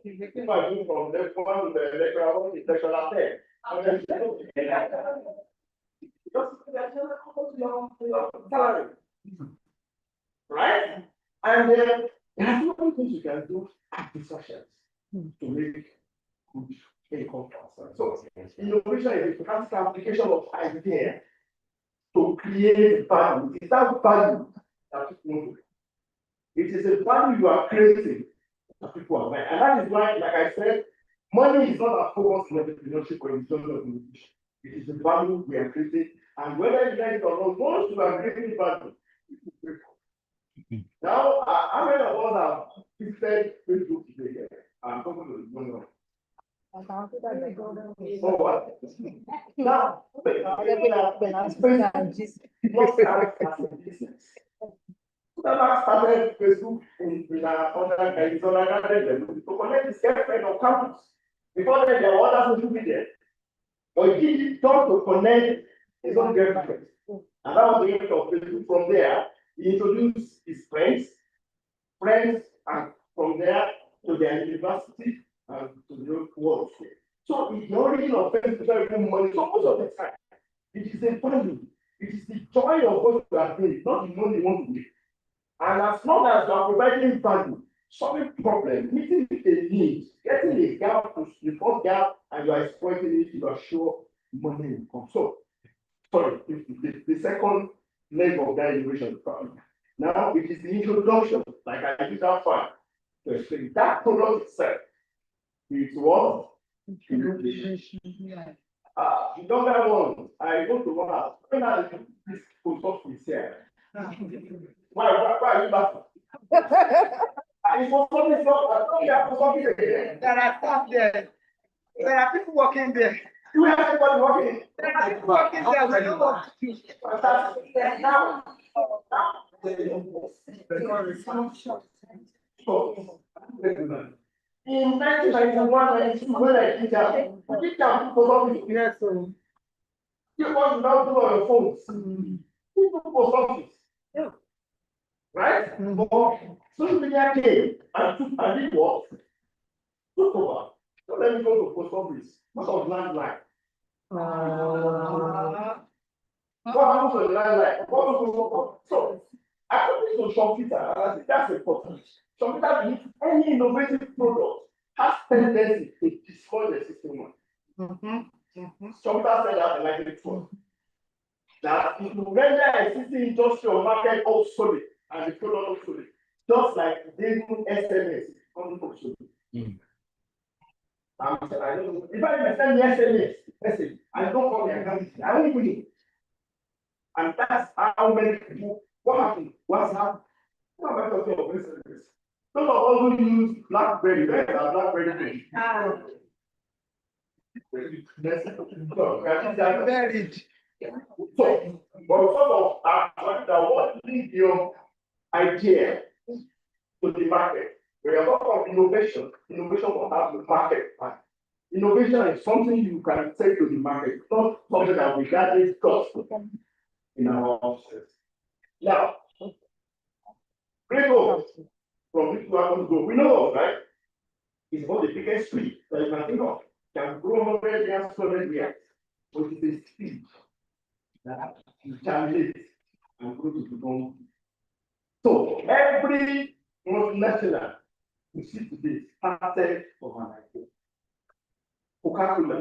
If I do from the one to the lecturer, the lecturer there. Salary. Right? And there are different things you can do at the sessions to make good income transfer. So innovation is a practical application of idea to create value. It is that value that people want to. It is a value you are creating that people are buying. And that is why, like I said, money is not a focus in entrepreneurship or in social innovation. It is the value we are creating. And whether you like it or not, once you are creating value, people pay for it. Now, how many of us have visited Facebook today? I'm talking to the young one. Oh, what? Now, started Facebook in our to connect his girlfriend on campus. Before then, there were other social media. But he did talk to connect his own girlfriend. And that was the end of Facebook. From there, he introduced his friends, and from there to their university and to the world. So the origin of Facebook is very money. So most of the time, it is a value. It is the joy of what you are doing, not the money you want to make. And as long as you are providing value, solving problems, meeting a need, getting a gap to the first gap, and you are exploiting it, you are sure money will come. So, sorry, the second leg of that innovation problem. Now it is the introduction, like I did that far, to explain that product itself. It was innovation. The younger one, I go to one house. When I this post office here. Why are you laughing? It's post office, there are staff there. There are people working there. You have everybody working. There are people working there. We don't work. Now, in 1991, 92, when I did that, we did that post office. Yes, so you want to now do on your phones. People post office. Yeah. Right? But social media came and did what? Took over. So let me go to post office. What of landline? What happens to the landline? So I put this to Shopkeeper, and I think that's important. Shopkeeper believes any innovative product has tendency to destroy the system. Shopkeeper said that in 1912. That it will render existing industrial market obsolete and the product obsolete, just like they do SMS on obsolete. I don't know. If I send the SMS message, I don't call the account, I only put it. And that's how many people, what happened? What's happened? What am I talking about SMS? Those of us who use BlackBerry, right? BlackBerry. Buried. So, but sort of what is your idea to the market? We are talking about innovation. Innovation will have the market part. Innovation is something you can take to the market, not something that we gather cost in our offices. Now, great hope from this to go. We know, right? It's not the biggest tree that you can think of. Can grow 100 years, 200 years, but it's a seed that you germinate and grow to become. So every multinational you see today started from an idea. Coca-Cola,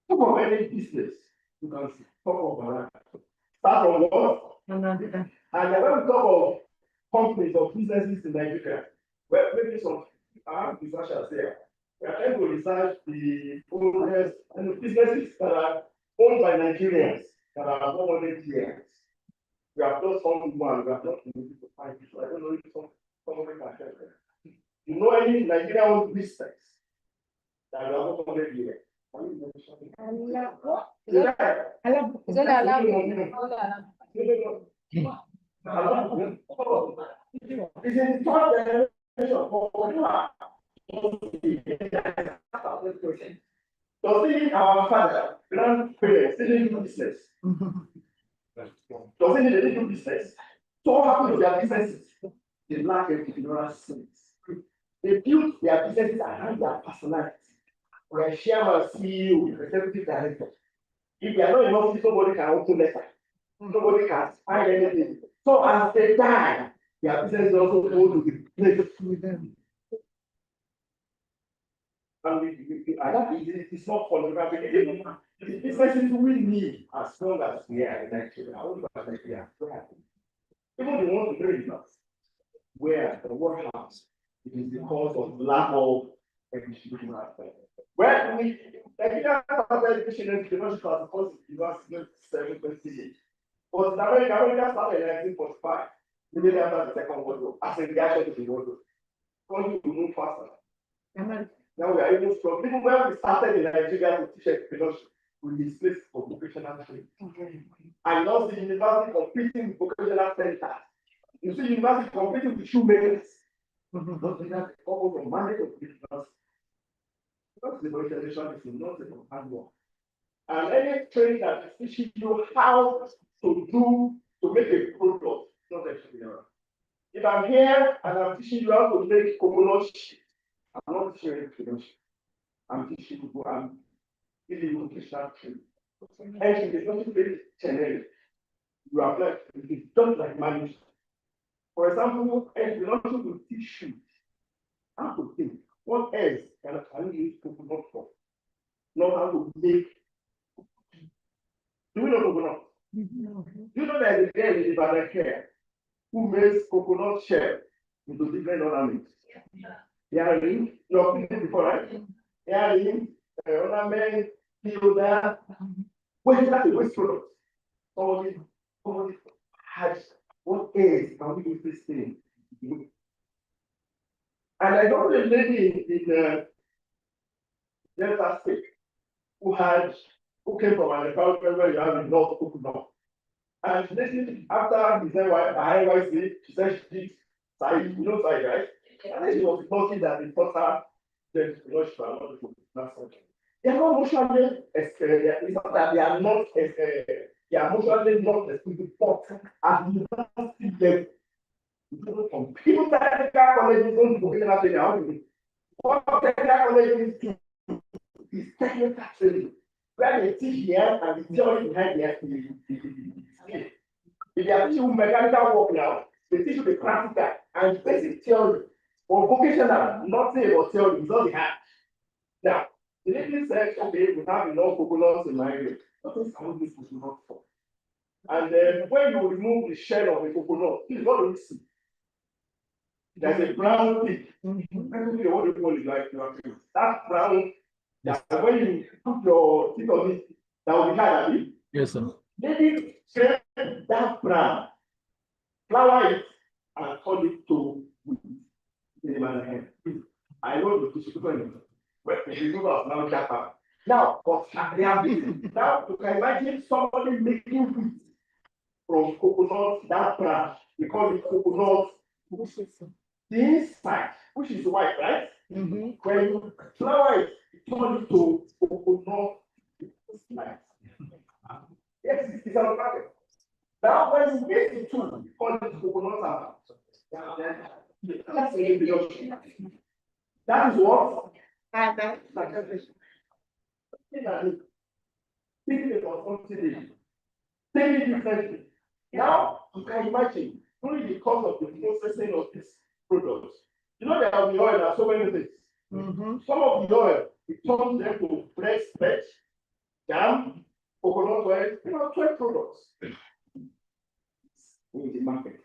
talk of any business, you can talk about that. Start from what? And when we talk of companies or businesses in Nigeria, well, maybe some researchers there. We are trying to research the owners and the businesses that are owned by Nigerians that are 100 years. We have just found one, we have not been able to find it. So I don't know if somebody can share that. You know any Nigerian business that are 100 years? It's in third generation for does it our father, grandparents, didn't do business? Does it they do business? So what happened to their businesses? They lack of ignorance sense. They built their businesses around their personality. We are chairman, CEO, executive director. If they are not enough, nobody can open letter. Nobody can find anything. So as they die, their business also go to the place with them. And it's not pornographic. The businesses we need as long as we are in Nigeria. Even the ones who bring us, where the workhouse, it is because of lack of education. Well, we Nigeria started education in because it was 728. But America started in 1945, immediately after the Second World War, as a reaction to the World War. Country will move faster. Now we are able to strong. Even when we started in Nigeria to teach entrepreneurship, we displaced for vocational training. And now the university competing with vocational centers. You see university competing with shoemakers. Not that couple from mandate of business. Because the vocational is not a hard work. And any training that is teaching you how to make a product, not entrepreneurial. If I'm here and I'm teaching you how to make coconut shit, I'm not teaching you entrepreneurship. I'm teaching you, I'm giving you vocational training. And it's not very generic. You are like, it's just like management. For example, if you want to teach you how to think, what else can you use coconut for? Not how to make. Do we know coconut? You know that the girl in the banana care who makes coconut shell into different ornaments. Earring, you have seen it before, right? Earring, ornament, that. Well, that's a waste product. Somebody has what else can we use this thing? And I know a lady in Delta State who came from an environment where you have enough coconut. And this after he said, IYC, she said she did side, you know side, right? And then she was talking that the daughter then rushed for a lot of people. They are not emotionally, it's not that they are not, they are emotionally not but at university level. From people technical colleges don't do vocational training. How do you? What technical colleges do is technical training. Where they teach here and the theory behind the skill. If they are teaching you mechanical work now, they teach you the practical and basic theory. Or vocational, nothing about theory, it's all the hand. Now, the lady said, okay, we have enough coconuts in my area. What is all this coconut for? And then when you remove the shell of the coconut, this is what do you see? There's a brown thing. Everybody what you call it like that brown. That when you put your teeth on it, that will be hard. Yes, sir. Maybe scrape that brown, flour it, and turn it to wheat. I know the tissue but the removal of now Japan. Now, but they have been now you can imagine somebody making wheat from coconut that brown. We call it coconut. The inside, which is white, right? When you flour it, it turn it to coconut. Yes, it's a market. Now, when you make it to call it coconut, that's a reduction. That is what? Thinking about something, take it differently. Now, you can imagine, only because of the processing of these products. You know, there are the oil and so many things. Some of the oil, it turns them to fresh veg, jam, coconut oil, 12 products. In the market.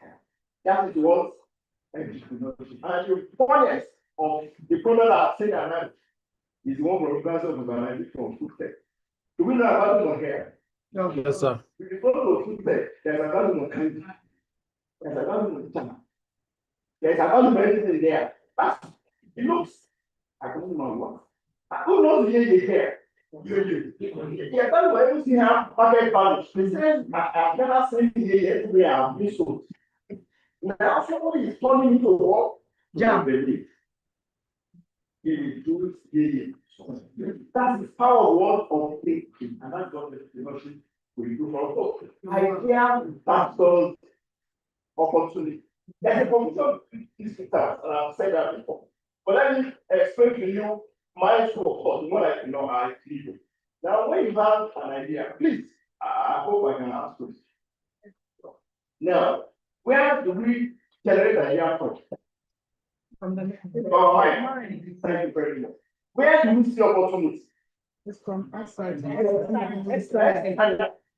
That is what and the fullness of the product that I say around is the one from the class of organization from food tech. Do we know about it on here? No. Yes, sir. With the product of food tech, there's a value on candy, there's a value on jam, there's a value on everything there. But it looks, I don't know what. Who knows the age here? Yeah, that's why you see how market value. They say, I've never seen the age everywhere I've been sold. Now somebody is turning into what? Jam. That's the power of what of thinking, and that's what the leadership will do for us. Idea pastors opportunity. There's a confusion in and I've said that before. But let me explain to you my school of thought, more like I leave. Now, when you have an idea, please, I hope I can ask you. Now, where do we generate idea from? From the Mind. Thank you very much. Where do we see opportunities? It's from outside.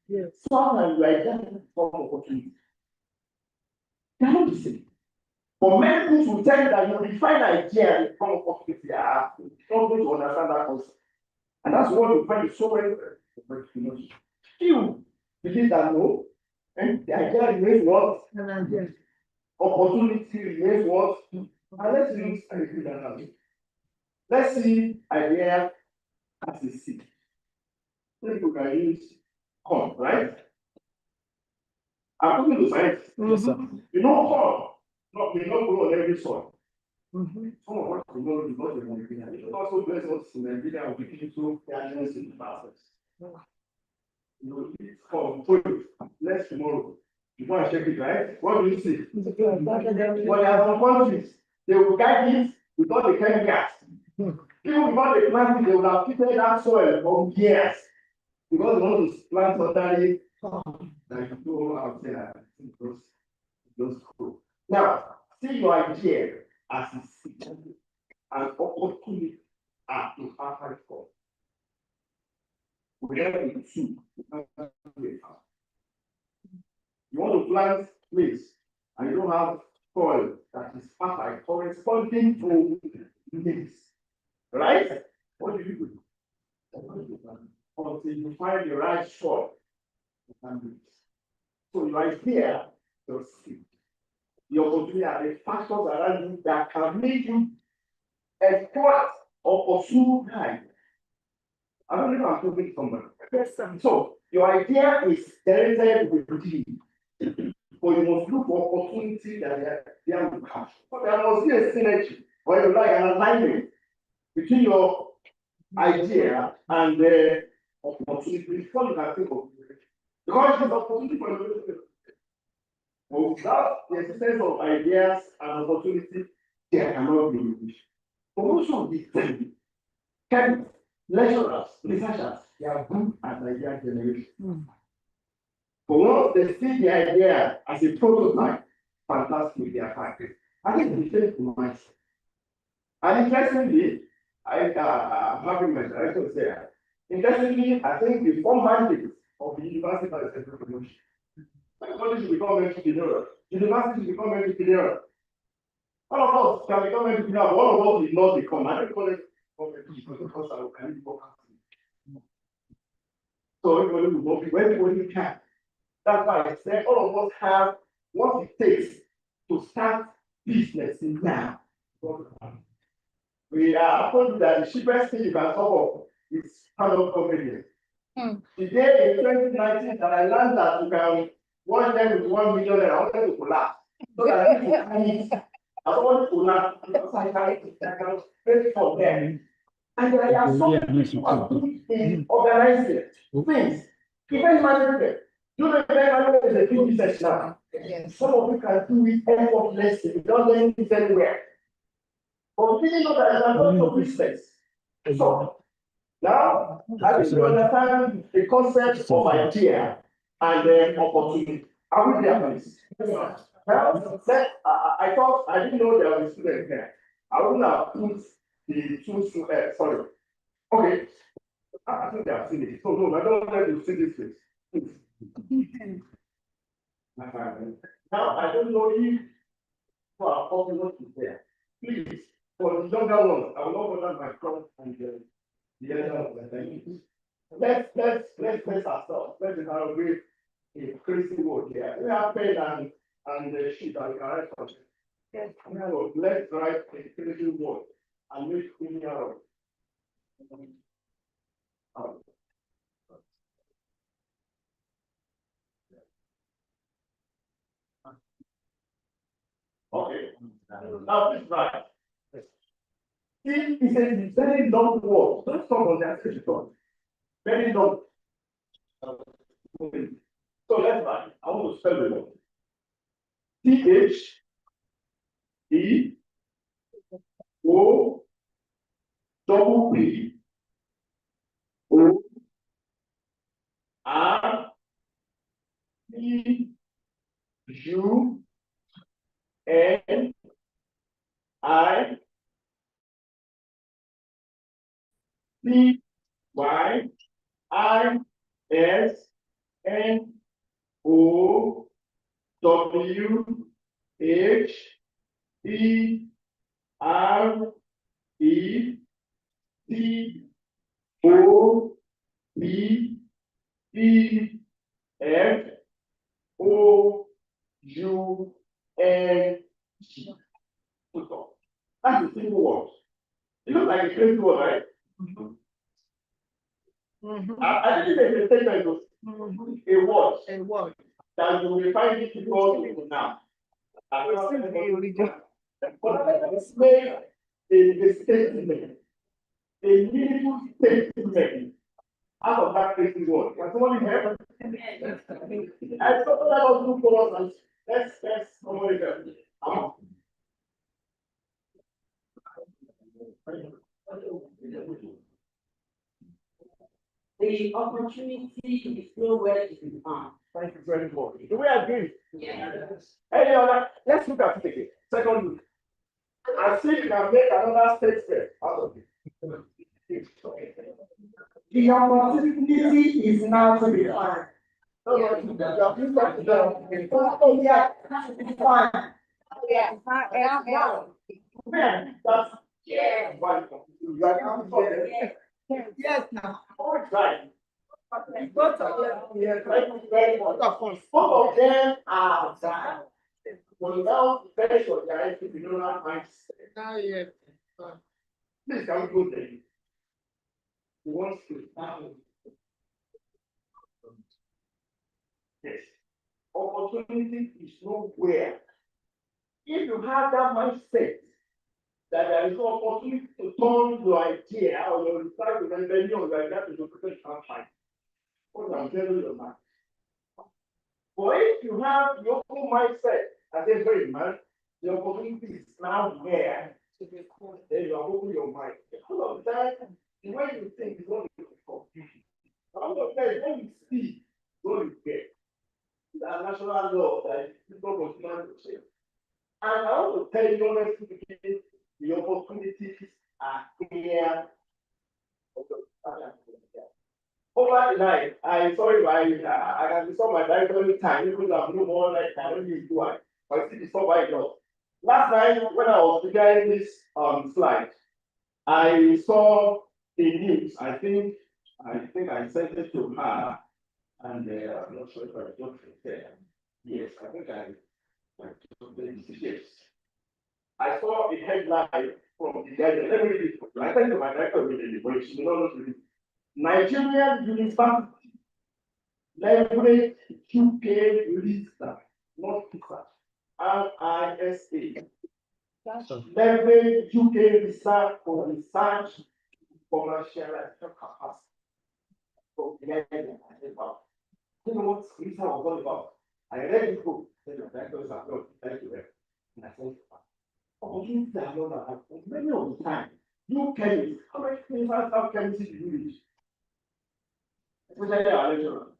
Yes. So how you identify opportunities? Cannot be seen. But many things will tell you that you define idea and become opportunity. You are not going to understand that concept. And that's what you find so very few believe that no, and the idea remains what? Opportunity remains what? And let's use anything. Let's see idea as a seed. People can use corn, right? I'm talking to science. Yes, sir. You know corn, may not grow on every soil. Some of us will know because they want to be here. It also bless us in Nigeria with the people who are in the process. It's called produce. Next tomorrow. You want to check it, right? What do you see? Well, there are some countries, they will guide it without the chemicals. Even before they plant it, they will have treated that soil for years. Because they want to plant totally like you go out there those cool. Now, see your idea as a seed and opportunity to have for. We have a two. You want to plant place and you don't have soil that is fertile corresponding to this, right? What do you do? Until you find the right soil. So you are here to see the opportunity and the factors around you that can make you exploit or pursue life. I don't know if I'm talking to somebody. Yes, sir. So your idea is directed with you. But you must look for opportunity that they are to catch. So there must be a synergy or like an alignment between your idea and the opportunity before you can think of it. Because it's opportunity for you. But without the existence of ideas and opportunity, there cannot be innovation. But also the chemists, lecturers, researchers, they are good at idea generation. But once they see the idea as a prototype, fantastic, they are happy. I think the same for myself. And interestingly, I'm having my director there. Interestingly, I think the four mandates of the university is a promotion. College should become entrepreneurial. University should become entrepreneurial. All of us can become entrepreneurial, but all of us will not become. I don't call it because I can be. So everybody will not be where everybody can. That's why I said all of us have what it takes to start business in now. We are told that the cheapest thing you can solve is stand-up comedy. The day in 2019 that I learned that you can watch them with 1 million and I wanted to collapse. So that I can eat. I don't want to collapse because I can pay for them. And there are so many people in organizing things, event management. You know, event management is a big business now. Yes. Some of you can do it effortlessly, you don't learn it anywhere. But we didn't know that it's a lot of business. So now I think you understand the concept of idea and then opportunity. Are we there, please? Now, I thought I didn't know there was a student here. I wouldn't have put the two sorry. Okay. I think they have seen it. So no, I don't let you see this place. Please. Now I don't know if you are possible to there. Please, for the younger ones, I will not bother my friend and the other ones. Let's test ourselves. Let's evaluate a crazy word here. We have pen and the sheet that we can write something. So let's write a crazy word and make it out. Okay. Now this right. It is a very long word. Don't stop on that question. Very long. So let's write. I want to spell the word. T-H-E O double P O R E U N I P Y I S N O W H E R E T O P E F O U N G. That's a simple word. It looks like a crazy word, right? I think it's a statement of a word that you will find it difficult now. But let's make a statement, a meaningful statement out of that crazy word. Can somebody help? I thought that was good for us. Let's somebody help. The opportunity is nowhere to be found. Thank you very much. Do we agree? Yes. Any other? Let's look at it again. Second look. And see if you can make another statement out of it. The opportunity is now to be found. Yes, now. Right. Both of them are done. Without pressure, there is to be no mindset. Now, yes. This can go there. He wants to. Yes. Opportunity is nowhere. If you have that mindset that there is no opportunity to turn your idea or your reply to revenue or your idea to the professional fight, what I'm telling you, man. But if you have your own mindset, as a very man, the opportunity is now there. Then you are opening your mind. All of that, the way you think is what you confusion. All of that, when you speak, what you get. It's a national law that people continue to say. And I want to tell you honestly, the opportunities are clear. Over the night, I can saw my director every time, even though I'm no more like I don't use one, but I see the stuff I got. Last night, when I was preparing this slide, I saw the news. I think I sent it to her, and I'm not sure if I got it there. Yes, I think yes. I saw a headline from the guy. Let me read it. I think my director read it, but she will not read it. Nigerian university leverage UK visa, not visa. RISA. Leverage UK visa for research commercialization capacity. So, yeah, about. You know what reason I was all about? I read the book, then the directors are not, thank you very much. And I said, oh, you that know that many of the time, you chemists, how many clinical staff chemists do you use? Especially our lecturers.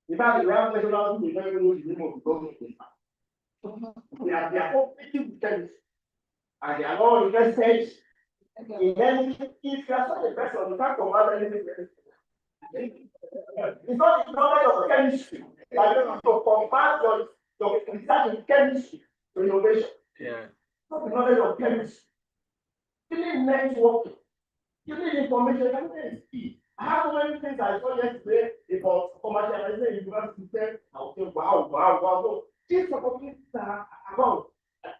In fact, we have lecturers who don't even know the name of the government. They are all pretty chemists. And they are all interested in anything. If you are such a person, you can't command anything. It's not the knowledge of chemistry. Like you have to combine your research in chemistry to innovation. Yeah. Not the knowledge of chemistry. You need networking. You need information. Everything is key. I have so many things I saw yesterday about commercialization in university. I was saying, wow. These opportunities are about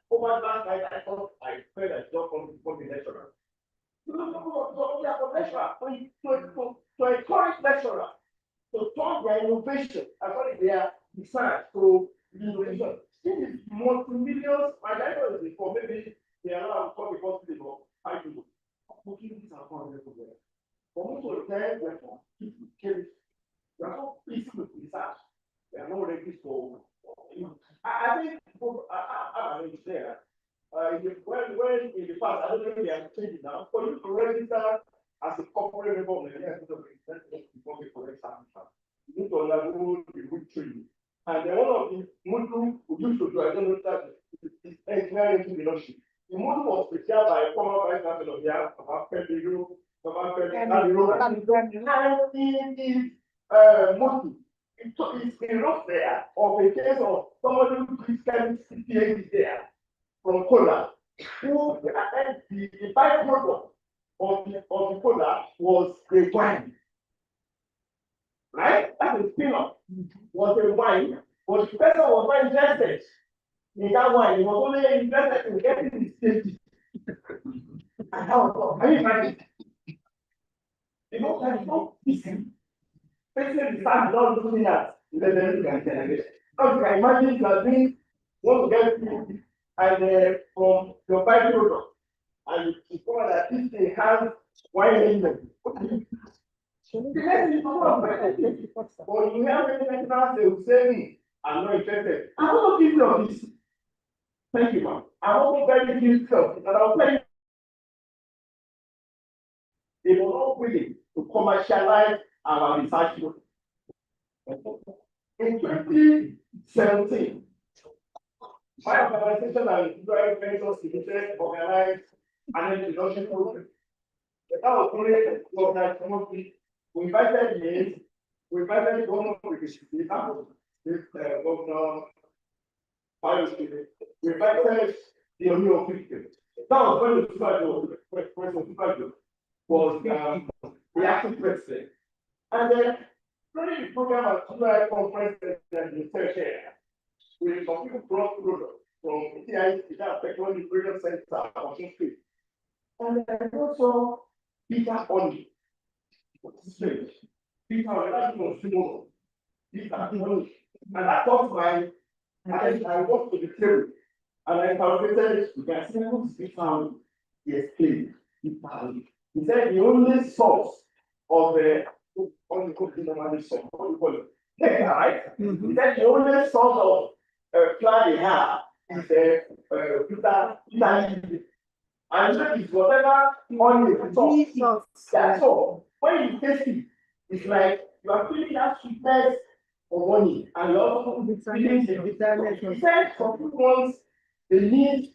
over the last night. I thought I felt a job from the lecturer. To encourage lecturer to turn their innovation, according to their research to innovation. This is multi-millions, and I know it's for maybe they are allowed to call the positive of 5 people. Opportunities are found everywhere. For most of the time, we are not chemistry. We are not busy with research. We are not ready for. I think I'm going to say that. When in the past, I don't know if they are changing now, for you to register as a corporate member of the before the correct sample, you need to undergo the good training. And then one of the module we used to do, I don't know that is engineering leadership. The module was prepared by a former vice chancellor of the Art of Pedro, and the module, it's a rough there of a case of somebody who is chemistry PhD there. From cola, who the byproduct of the cola was a wine. Right? That's a spin-off. Was a wine, but the person was not interested in that wine. He was only interested in getting the safety. And how can you imagine? You know, that is not easy. Basically, the fact not looking at the generation. Now you can imagine you are doing want to get people and from your byproduct, and you discover that this thing has wine in them. The next thing or you have any lecturers, they will say, I'm not interested. I'm not guilty of this. Thank you, ma'am. I'm also very guilty of it, and I'll tell you. They were not willing to commercialize our research. In 2017, my organization and Israel Ventures Limited organized an introduction program. That was only organized remotely. We invited the governor of the state, governor Biosphera. We invited the Union of People. That was when the President was the acting president. And then during the program at July conference and the third area, we some people brought products from TIC, that Technology Innovation Center, Washington State. And then also Peter Honey. Strange. Peter Honey, that's from Simono. Peter Honey. And I thought I walked to the table and I calculated, you can see how Peter Honey explained. Peter Honey. He said the only source of the right? He said the only source of plant they have is Peter. And that is whatever money they talk. Yeah, so when you taste it, it's like you are feeling that sweetness of money and you also feeling the bitterness. He said some people want they need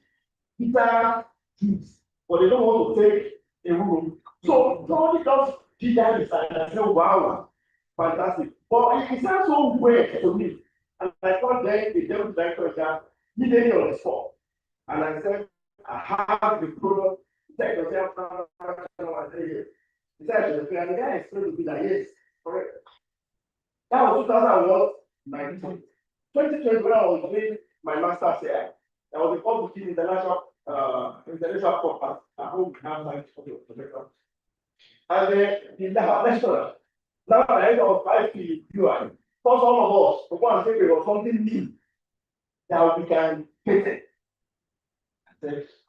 bitter juice, but they don't want to take a room. So somebody just did that and I said, wow, fantastic. But it sounds so weird to me. And I thought then the devil director that needed on the spot. And I said, I have the product, check yourself now. I said, yes. He said, and the guy explained to me that yes, correct. That was 2001, 2020 when I was doing my master's here. There was a call to international conference. I hope we have time to talk. And the lecturer, now at the end of 5 UI, for some of us to go and say there was something new that we can patent.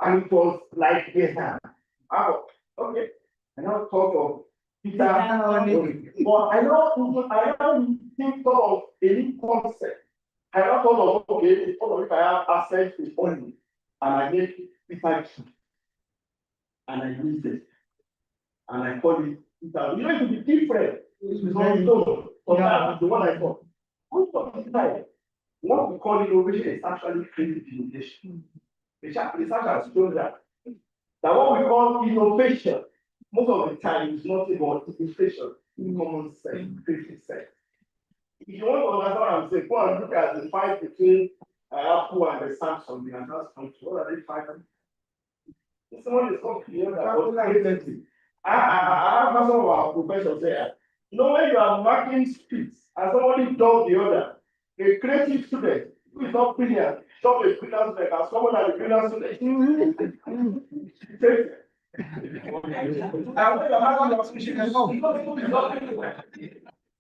And it was like this now. Okay. I now thought of Peter, but I don't think of any concept. I now thought of, okay, if I have access to money, and I make Peter key, and I use it, and I call it Peter. You know, it will be different. It's not the one I thought. Good for this time. What we call innovation is actually creative innovation. Research has shown that what we call innovation, most of the time, is not about innovation in common sense, creative sense. If you want to understand what I'm saying, go and look at the fight between Apple and the Samsung, the advanced country. What are they fighting? Someone is confused about creativity. I have some of our professors there. You know, when you are marking speeds and somebody does the other, a creative student who is not brilliant, not a brilliant student, and someone that is a brilliant student.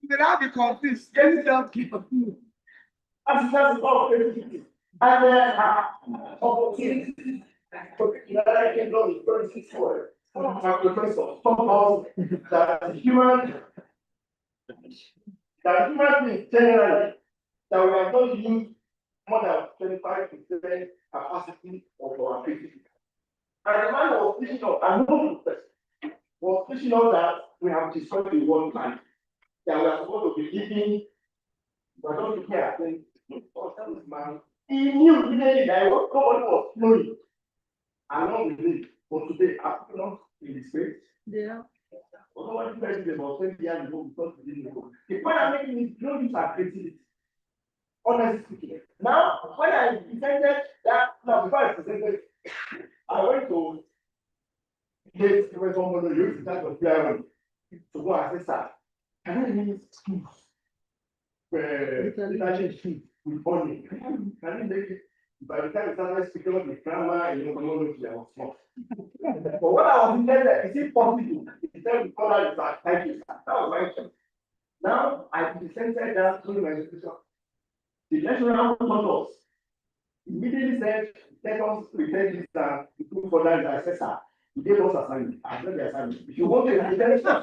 You have to confuse. That's all creativity. And opportunity. That I can know is very simple. My professor told us that human beings generally that we are not use more than 25% capacity of our creativity. And the man was teaching us, and no person was teaching us that we have destroyed the world planet, that we are supposed to be living, we are not looking at things. He knew immediately that nobody was knowing. Along with it, but today, I'm not in the space. Yeah. Nobody said about 20 years ago because we didn't know. The point I'm making is don't use our creativity. Honestly speaking. Now, when I presented that, before I presented, I went to get someone who used that of PRM to go and say, sir, can I use schools where leadership with money? Can you make it? By the time we started speaking of the grammar, you know, I was smart. But what I was intended, is it possible? He said, we call that is thank you, sir. That was my question. Now, I presented that to my institution. The lecturer told us, immediately said, let us present this and do for that. I said, sir, he gave us assignment. I read the assignment. If you want to present it, so I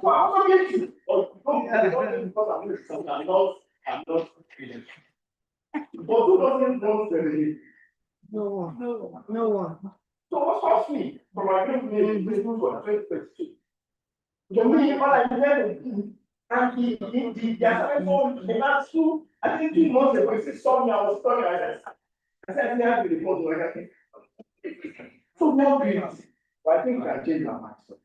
also get you. Or because I'm not creative. But who doesn't want to? No one. So what stops me from agreeing with me for 2022? To me, all I needed to do, and the assignment for the last two, I think 2 months ago, he saw me, I was talking like this. I said, I have to report to everything. So now creative. But I think we can change our mindset.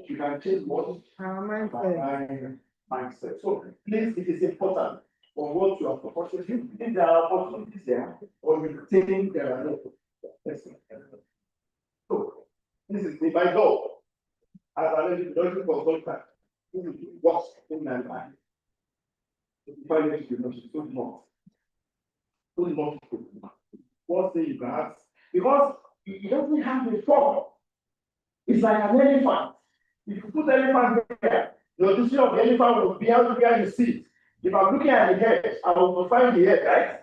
You can change what? Our Mindset. So please, it is important for what you are proposing. If there are opportunities there, or you think there are no. So this is my goal. As an education consultant, this is what's in my mind. Finally, you know, 2 months. 2 months. One thing you can ask, because it doesn't have a form. It's like an elephant. If you put elephant there, the position of the elephant will be able to get the seat. If I'm looking at the head, I will find the head, right?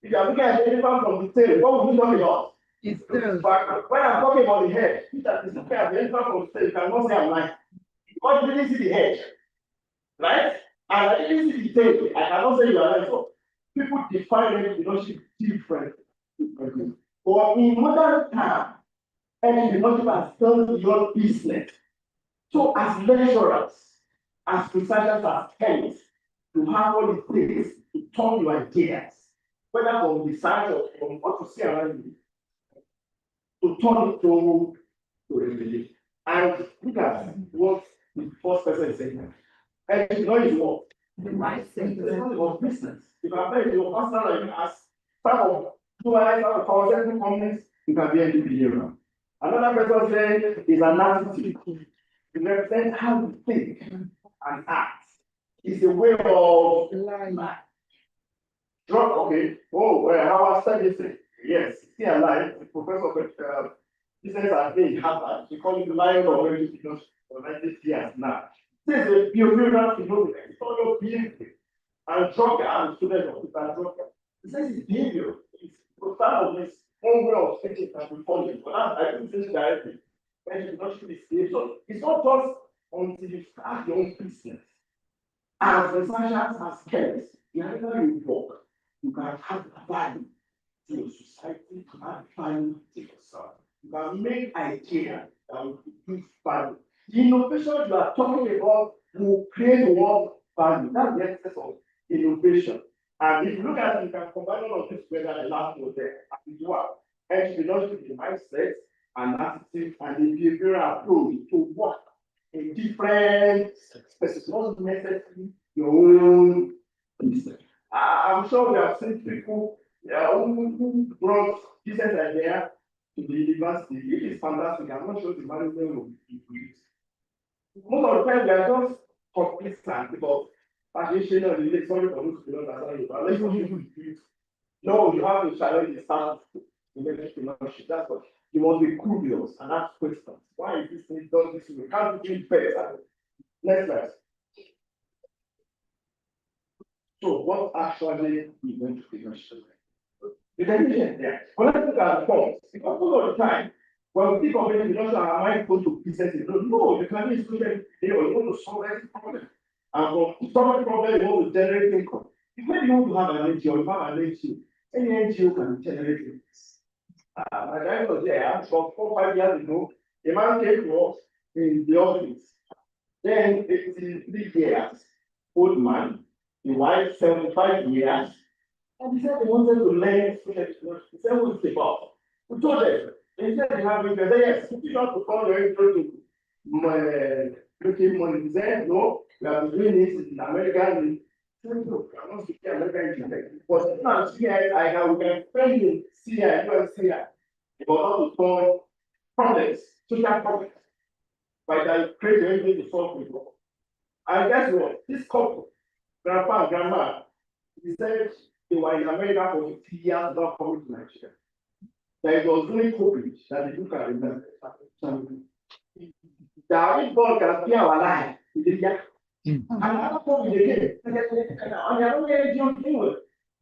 If you are looking at the elephant from the tail, what will you talk about? It's still. But when I'm talking about the head, that is looking at the elephant from the tail, you cannot say I'm lying. Because you didn't see the head, right? And I didn't see the tail, I cannot say you are lying. So people define leadership differently. But in modern times, and leadership has done your business. So as lecturers, as researchers, as chemists, you have what it takes to turn your ideas, whether from the science or from what you see around you, to turn it to reality. And look at what the first person is saying. And it's not his work. It's not about business. If I pay your personal life as some of pharmaceutical companies, you can be an engineer. Another person saying is an attitude. It represents how you think and act. It's a way of life. Drug, okay. Oh, well, how I said this? Yes, still alive. The professor of business at Harvard. He called it the lion of education for 90 years now. This is a behavioral phenomenon. It's all your behavior. And drug and students of drug. This is behavior. It's total of this one way of thinking can be followed. But I think this directly. entrepreneurship is safe. So it's not just until you start your own business. As researchers, as chemists, wherever you work, you can add value to your society, to add value to yourself. You can make ideas that will produce value. The innovation you are talking about will create what value. That's the essence of innovation. And if you look at it, you can combine all of this together. The last one there, as well. Entrepreneurship, the mindset and attitude and the behavioral approach to work in different spaces, not necessarily your own business. I'm sure we have seen people who brought business idea to the university. It is fantastic. I'm not sure the management will be great. Most of the time, they are just complacent because foundation of the sorry for those who don't understand you, but let's not be no, you have to challenge the status in entrepreneurship. That's what you must be curious and ask questions. Why is this thing done this way? How do you better? Next slide. So what actually is entrepreneurship? The definition there. But let's look at the forms. Because most of the time, when we think of entrepreneurship, our mind goes to business. No, you can be a student, you want to solve any problem. And from solving problem, you want to generate income. If you want to have an NGO, you have an NGO. Any NGO can generate income. My dad was there for 4 or 5 years ago. A man came to us in the office. Then 83 years, old man, the wife 75 years. And he said he wanted to learn. He said, what's the about? We told them. They said they have it. They said, yes, if you want to call your intro to making money. He said, no, we have been doing this in America. No, I'm not speaking American. But now, we can friend in Syria, US Syria, about how to solve problems, social problems, by that creating anything to solve people. And guess what? This couple, grandpa and grandma, he said they were in America for 50 years, not coming to Nigeria. That it was doing COVID that the people can remember. The Irish God can be our life. And another problem again,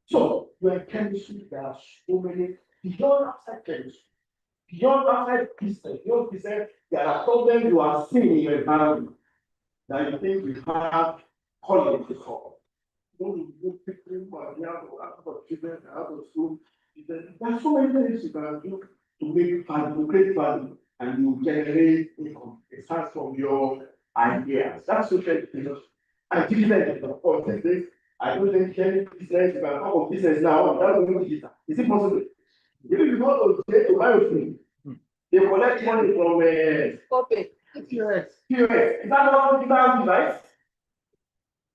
so when chemistry, there are so many beyond outside chemistry, beyond outside business, beyond business, there are problems you are seeing in your environment that you think you have colleagues to solve. There are so many things you can do to make value, to create value, and you generate income. It starts from your ideas. That's social business. And business, of course, this. I don't think any business, you can talk of business now, that's not digital. Is it possible? If you go to buy a thing, they collect money from POS. Is that not digital device?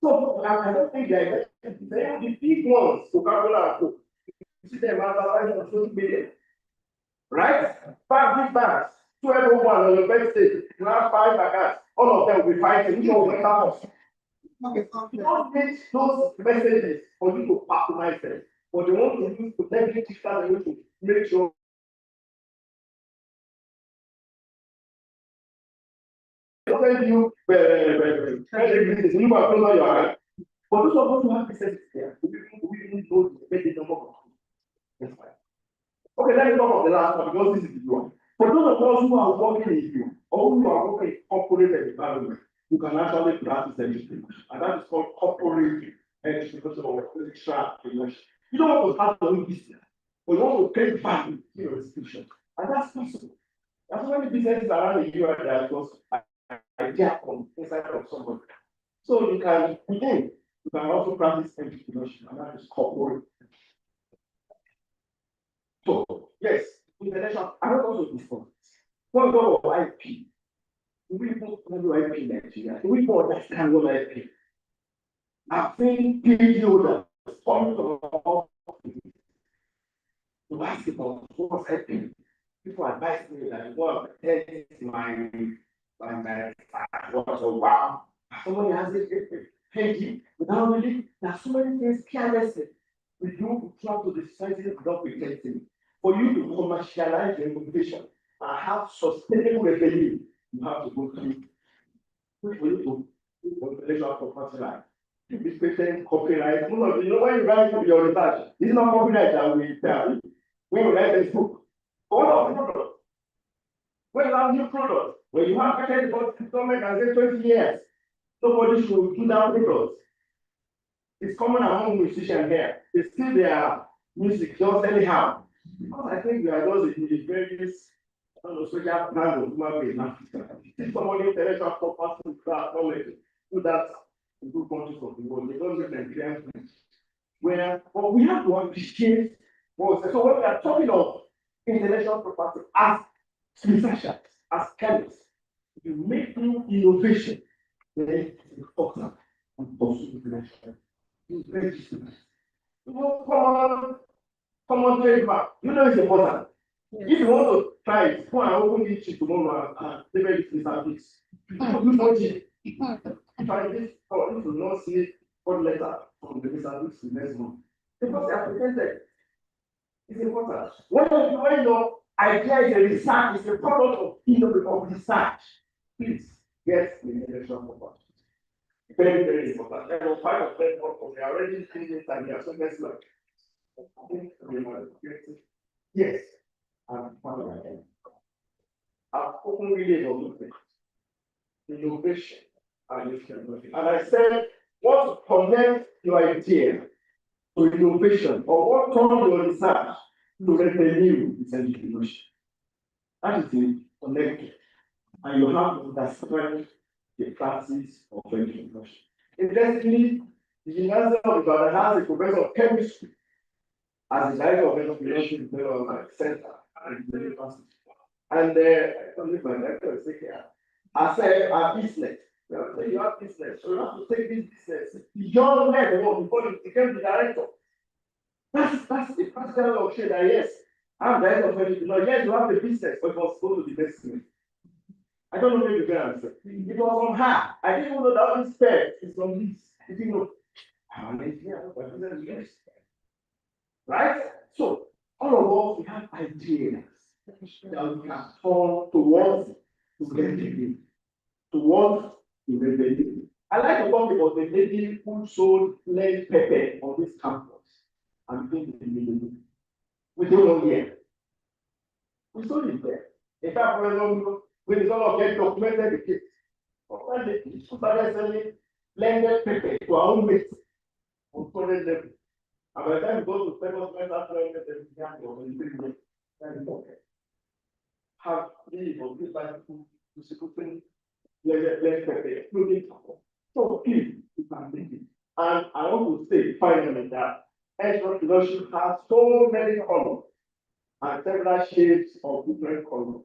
So I don't think they are the big ones, Coca-Cola and Coke. You see them advertising on social media. Right? 5 big bags, 12 on your birthday, you have 5 bags, all of them will be fighting. Which one will happen? You don't need those messages for you to patronize them, but they want to use to negative digital to make sure. You but those of us who have businesses there, we need those messages number of. That's fine. Okay, let me talk of the last one because this is the one. For those of us who are working in you or who are working in corporate environment, you can actually practice anything. And that is called corporate education or extra education. You don't want to start your own business, but you want to create value in your institution. And that's possible. That's why the businesses around the US that are just idea from inside of somebody. So you can begin. You can also practice entrepreneurship, and that is corporate. So, yes, international, I don't also discuss. When we talk about IP, we don't know IP in Nigeria. We don't understand what IP. I've seen PhD holders coming to ask about what's IP. People advise me that what is my what's a wow. Somebody has it, PhD, without really, there's so many things carelessly. We do try to the society without pretending. For you to commercialize your innovation and have sustainable revenue, you have to go through intellectual property right. You be patent, copyright. You know when you write your research, it's not copyright that we tell. When you write a book, When you have new products, when you have patent government has said 20 years, nobody should do that product. It's common among musicians here. They steal their music just anyhow. Because I think we are just in the various, I don't know, social plans of human beings now. If somebody intellectual property with that knowledge, do that in good countries of the world, they don't make Nigerian friends. Where, but we have to appreciate what so when we are talking of intellectual property as researchers, as chemists, you make new innovation, then it's important and pursue intellectual. It's very difficult. You know, common trademark, you know it's important. If you want to try it, go and open it tomorrow and deliver it to service. You want it. Try this, or if you not see what letter from the service to next month. Because they are presented. It's important. When your idea is a research, it's a product of research. Please get the intellectual property. Very, very important. There were 5 of them, they are already doing it and they are so next month. Yes. I've spoken really about innovation and innovation. And I said, what connects your idea to innovation or what turns your research to revenue is innovation. That is the connection. And you have to understand the practice of innovation. Interestingly, the University of Ibadan has a professor of chemistry as the director of innovation center and the university. And I said, our business. You have business, so you have to take this business beyond level before you become the director. That's the practical of shade. Yes, I'm director of engineering. Yes, you have the business, but you must go to the next thing. I don't know where you can answer. It was from her. I didn't even know that one spec is from this. You didn't know. I'm an engineer, but yes. Right? So all of us we have ideas that we can turn towards towards the revenue. I like to talk about the lady who sold red pepper on this campus and paid the million within 1 year. We sold it there. In fact, when it's all of them documented the case, when they started selling blended pepper to our own mates, we sold them. And by the time we go to famous men after them began to have really of this people to secretly let pepper, including so please, you can take it. And I want to say finally that entrepreneurship has so many colors and several shades of different colors.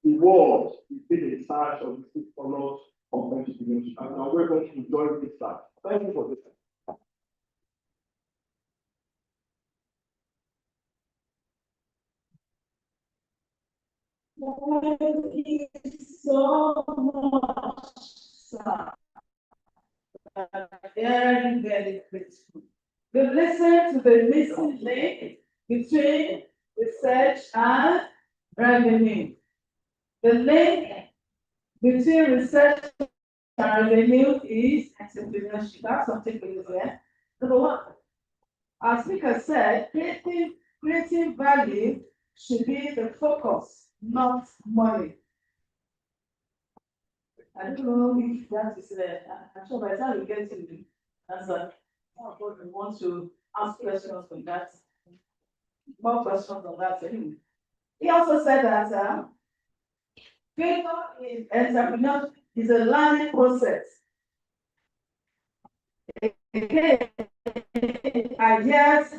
The world is still in search of the 6 colors of entrepreneurship. And I'm welcome to join this class. Thank you for this. Thank you so much, sir. Very, very grateful. We've listened to the missing link between research and revenue. The link between research and revenue is entrepreneurship. That's something we use there. Number 1, our speaker said, creating value should be the focus, not money. I don't know if that is I'm sure by the time we get to the answer, we want to ask questions on that. More questions on that. He also said that failure in entrepreneurship is a learning process. Again, ideas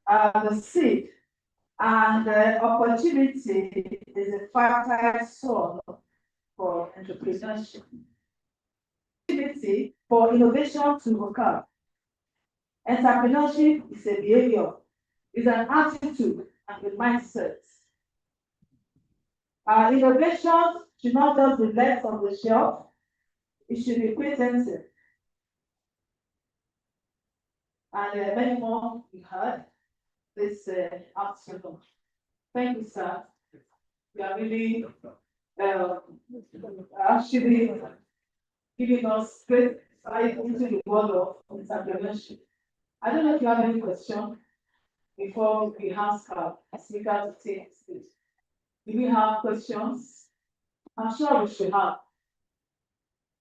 are the seed, and opportunity is a fertile soil for entrepreneurship. Opportunity for innovation to occur. Entrepreneurship is a behavior, is an attitude and a mindset. Innovation should not just be left on the shelf, it should be patented. And many more we heard this afternoon. Thank you, sir. You are really actually giving us great insight into the world of entrepreneurship. I don't know if you have any question before we ask our speaker to take stage. Do we have questions? I'm sure we should have.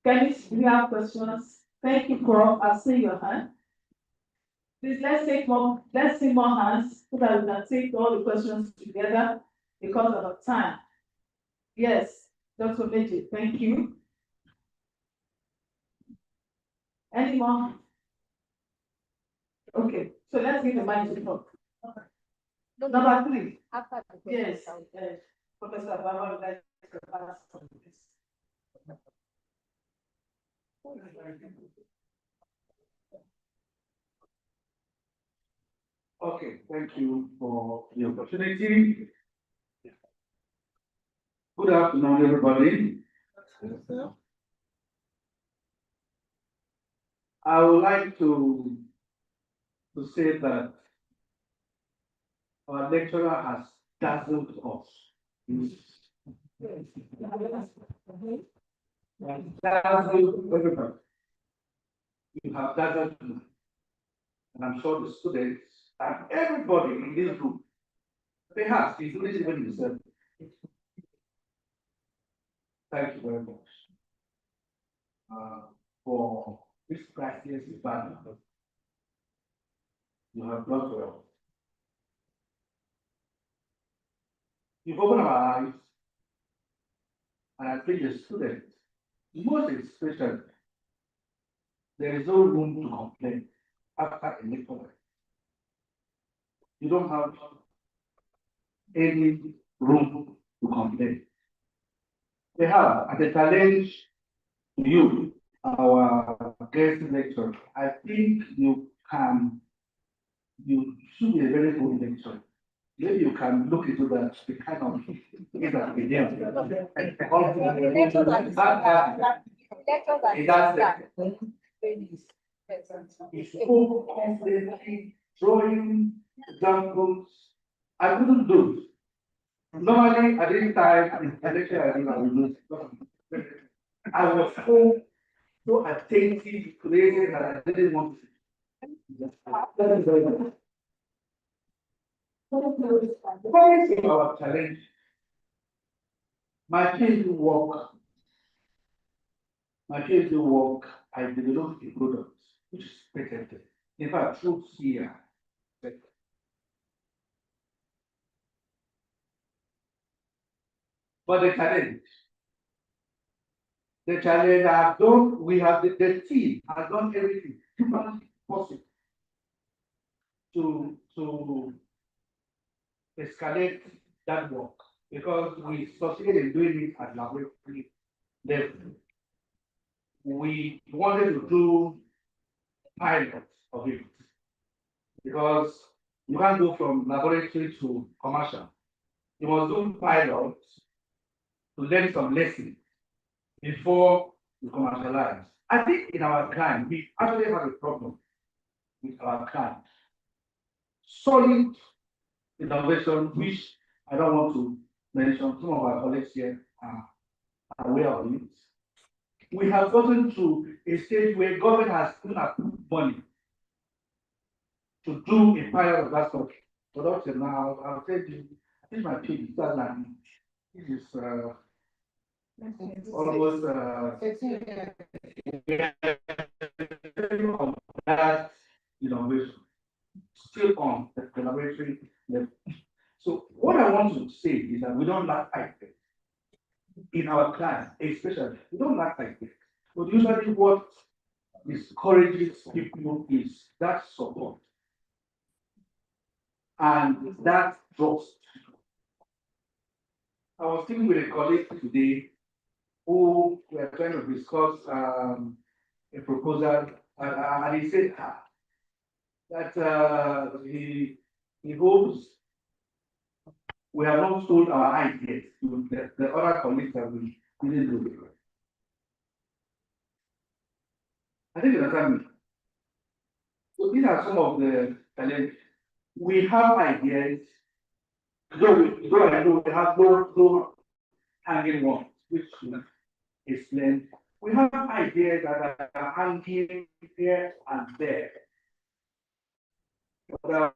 Dennis, do we have questions? Thank you, Prof. I see your hand. Please, let's see more hands so that we can take all the questions together because of the time. Yes, Dr. Meji, thank you. Any more? Okay, so let's give the mic to Prof. Number 3. Yes, Professor Baba would like to pass on this. Okay, thank you for the opportunity. Good afternoon, everybody. I would like to say that our lecturer has dazzled us. Dazzled everybody. You have dazzled me. And I'm sure the students and everybody in this room, perhaps including even yourself. Thank you very much for this priceless value. You have done well. You've opened our eyes, and I think the students, most especially, there is no room to complain after a lecture. You don't have any room to complain. They have, as a challenge to you, our guest lecturer, I think you should be a very good lecturer. Maybe you can look into that, the kind of things that we do. He spoke confidently, throwing examples. I couldn't do it. Normally, at this time, I will do it. I was so attentive to this that I didn't want to. Our challenge. My PhD work, I developed a product which is patented. In fact, through here. But the challenge I've done, the team has done everything humanly possible to escalate that work because we succeeded in doing it at laboratory level. We wanted to do pilots of it because you can't go from laboratory to commercial. You must do pilots to learn some lessons before you commercialize. I think in our client, we actually have a problem with our client. Solid innovation, which I don't want to mention, some of our colleagues here are aware of it. We have gotten to a stage where government has even approved money to do a pilot of that sort. But up to now, I'll tell you, I think my PhD is this is almost that innovation still on the laboratory level. So what I want to say is that we don't lack ideas in our class, especially we don't lack ideas. But usually what discourages people is that support and that trust. I was speaking with a colleague today who were trying to discuss a proposal, and he said that he hopes we have not sold our ideas to the other colleagues that we didn't do it. I think you understand me. So these are some of the challenges. We have ideas, though I know we have no hanging ones, which is explained. We have ideas that are hanging here and there. But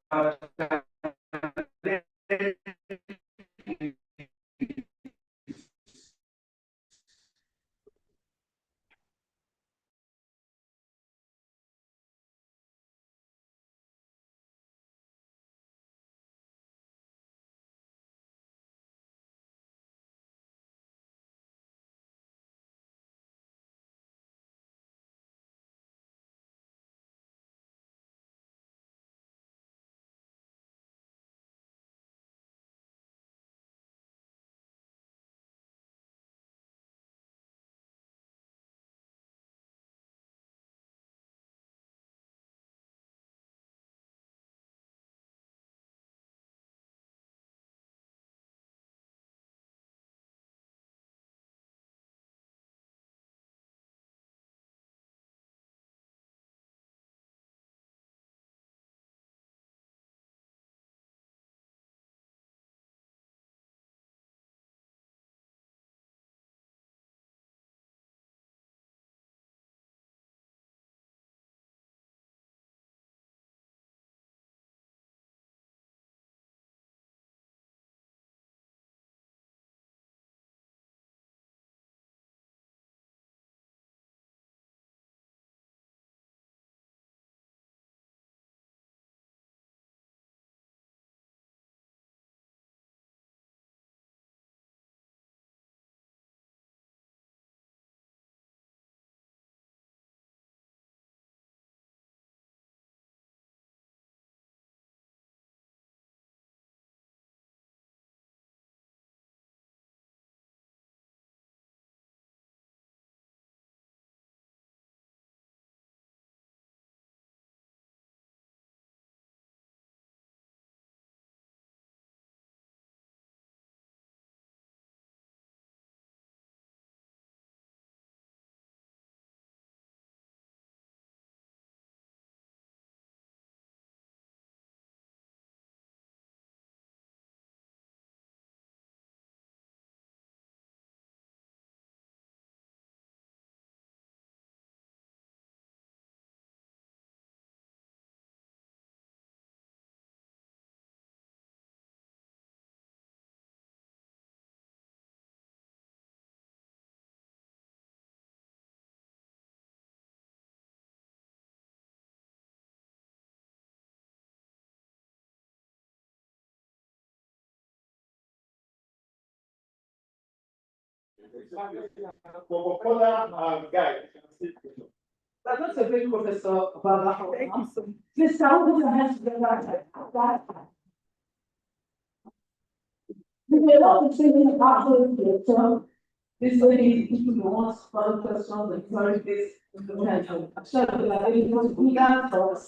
For further guide. That's a great professor, Baba. Thank you so much. Please, can we put your hands together? We may not be saying absolutely, so this lady, if you want further questions, encourage this. I'm sure we are able to do that for us.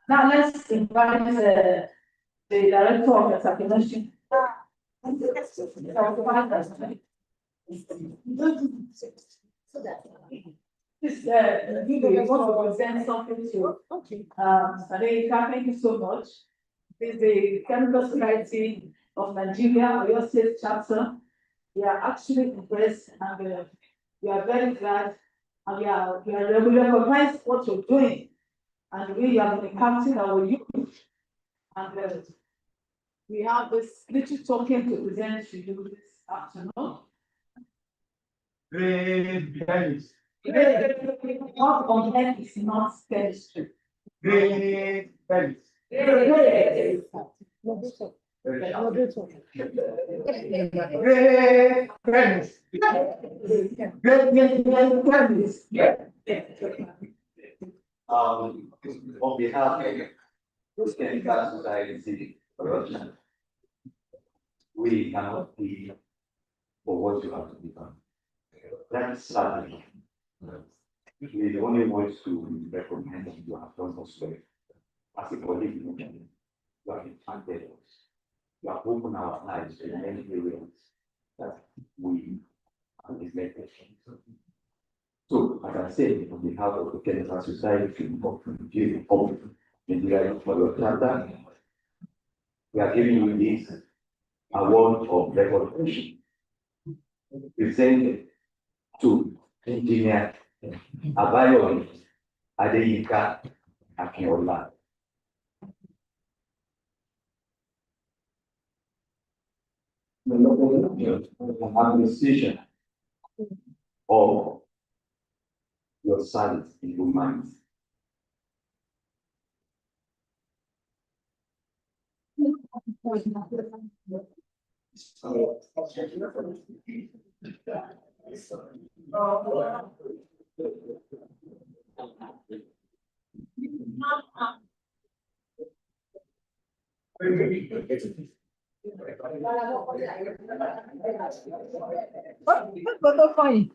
Now let's invite the director of examination. This, we want to present something to, Sarika, thank you so much. This is the Chemical Society of Nigeria, Oyo State chapter. We are actually impressed and we are very glad and we recognize what you're doing and we have been counting our youth. And we have this little token to present to you this afternoon. Great pennies. What on earth is not chemistry? Great pennies. Great. Great pennies. Great pennies. On behalf of this Chemical Society Production, we cannot be for what you have to become. That's sadly. We only want to recommend that you have done us well. As a colleague, you have impacted us. You have opened our eyes to many areas that we have neglected. So, as I said, on behalf of the Chemical Society of Nigeria for your charter, we are giving you this award of recognition presented to Engineer Abayo Adeyinka Akinola. The administration of your service in your minds. But not funny.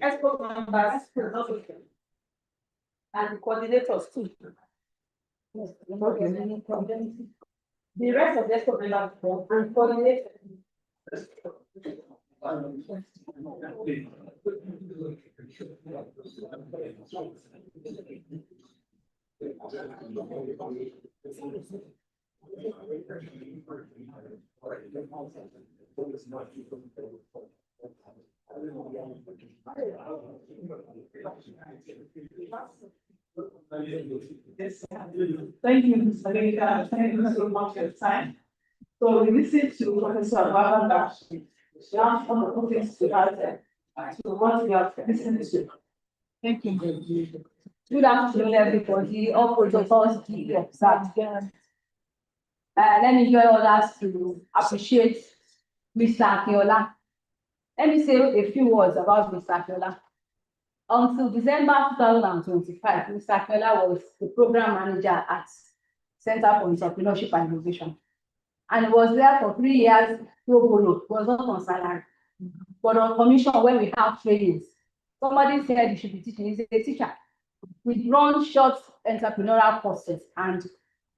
Expo members and coordinators too. The rest of the expo members and coordinators. Thank you, Mr. Leader. Thank you so much for your time. So we listen to Professor Baba Dash. She has some of the things to add to what we have listened to. Thank you. Good afternoon, everybody. All protocols be observed. Let me join others to appreciate Mr. Akinola. Let me say a few words about Mr. Akinola. Until December 2025, Mr. Akinola was the program manager at Center for Entrepreneurship and Innovation. And was there for 3 years, was not on salary. But on commission, when we have trainings, somebody said he should be teaching. He's a teacher. We run short entrepreneurial courses, and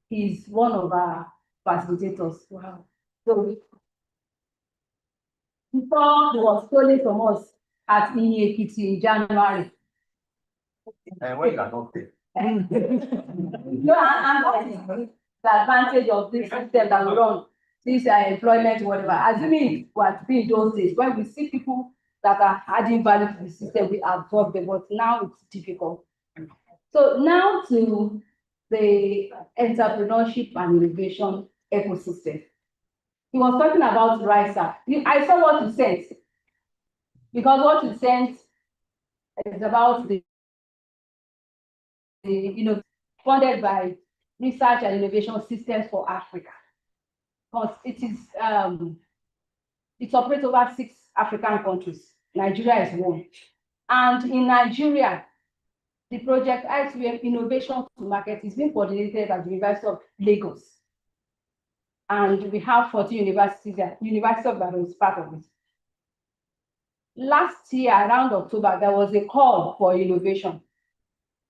he's one of our facilitators. Wow. So before he was stolen from us at Ekiti in January. And when you are not there. No, and the advantage of this system that we run, this employment, whatever. Assuming it was been those days when we see people that are adding value to the system, we absorb them, but now it's difficult. So now to the entrepreneurship and innovation ecosystem. He was talking about RISA. I saw what he sent, because what he sent is about the funded by Research and Innovation Systems for Africa. Because it operates over 6 African countries. Nigeria is one. And in Nigeria, the project ITM Innovation to Market is being coordinated by the University of Lagos. And we have 40 universities there. University of Ibadan is part of it. Last year, around October, there was a call for innovation.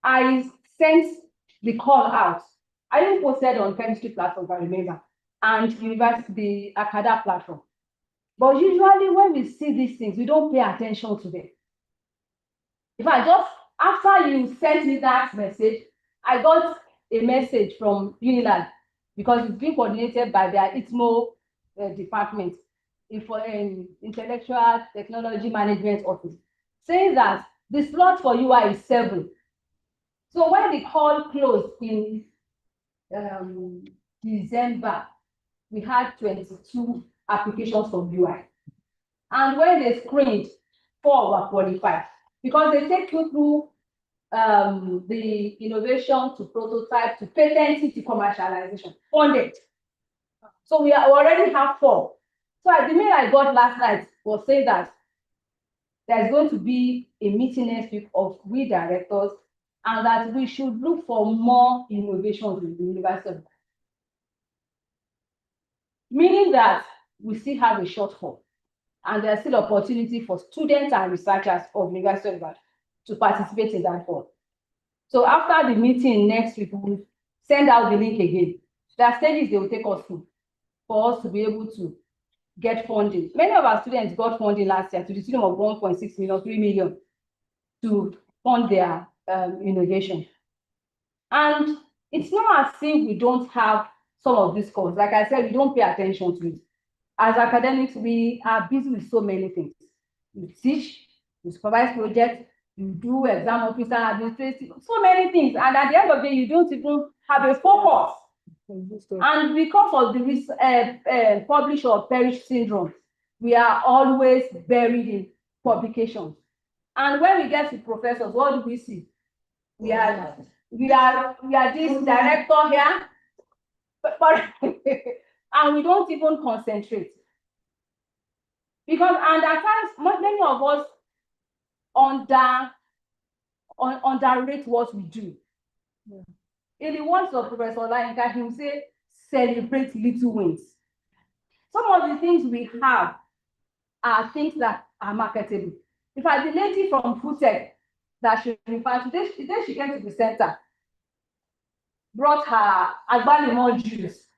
I sent the call out. I even posted on chemistry platform, if I remember, and the Acada platform. But usually when we see these things, we don't pay attention to them. If I just, after you sent me that message, I got a message from Unilag because it's being coordinated by their ITMO department, Intellectual Technology Management Office, saying that the slot for UI is 7. So when the call closed in December, we had 22 applications from UI. And when they screened, 4 were qualified because they take you through the innovation to prototype to patenting to commercialization, funded. So we already have 4. So the mail I got last night was saying that there's going to be a meeting next week of we directors and that we should look for more innovations in the university. Meaning that we still have a shortfall and there's still opportunity for students and researchers of University of Ibadan to participate in that form. So after the meeting next week, we'll send out the link again. There are stages they will take us through for us to be able to get funding. Many of our students got funding last year to the tune of 1.6 million, 3 million to fund their innovation. And it's not as if we don't have some of these courses. Like I said, we don't pay attention to it. As academics, we are busy with so many things. You teach, you supervise projects, you do exam officer, administrative, so many things. And at the end of the day, you don't even have a focus. And because of the publish or perish syndrome, we are always buried in publications. And when we get to professors, what do we see? We are this director here, and we don't even concentrate. Because and at times, many of us underrate what we do. Yeah. In the words of Professor Olayinka, he will say, celebrate little wins. Some of the things we have are things that are marketable. In fact, the lady from FoodTech that she referred to, today she came to the center, brought her agbalumo juice,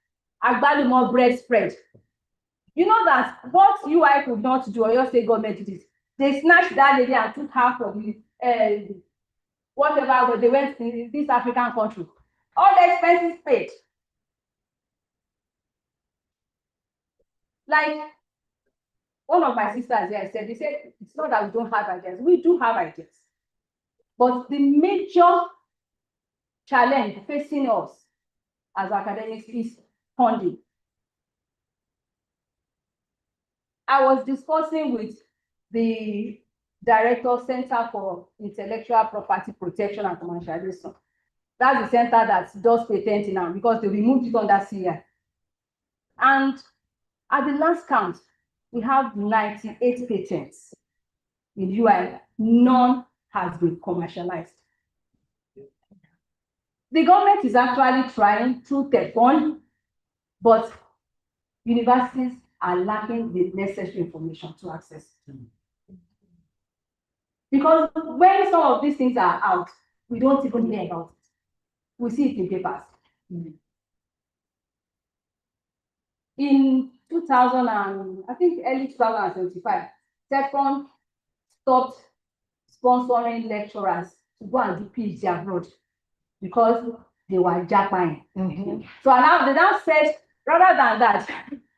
agbalumo bread spread. You know that what UI could not do, or your state government did it. They snatched that lady and took her from the whatever, they went in this African country. All the expenses paid. Like one of my sisters here said, they said, it's not that we don't have ideas. We do have ideas. But the major challenge facing us as academics is funding. I was discussing with the Director Center for Intellectual Property Protection and Commercialization. That's the center that does patenting now because they removed it under CI. And at the last count, we have 98 patents in UI. None has been commercialized. The government is actually trying through TechFund, but universities are lacking the necessary information to access it. Because when some of these things are out, we don't even hear about it. We see it in papers. In 2000 and I think early 2025, TechFund stopped sponsoring lecturers to go and do PhD abroad because they were jackpotting. So now they now said, rather than that,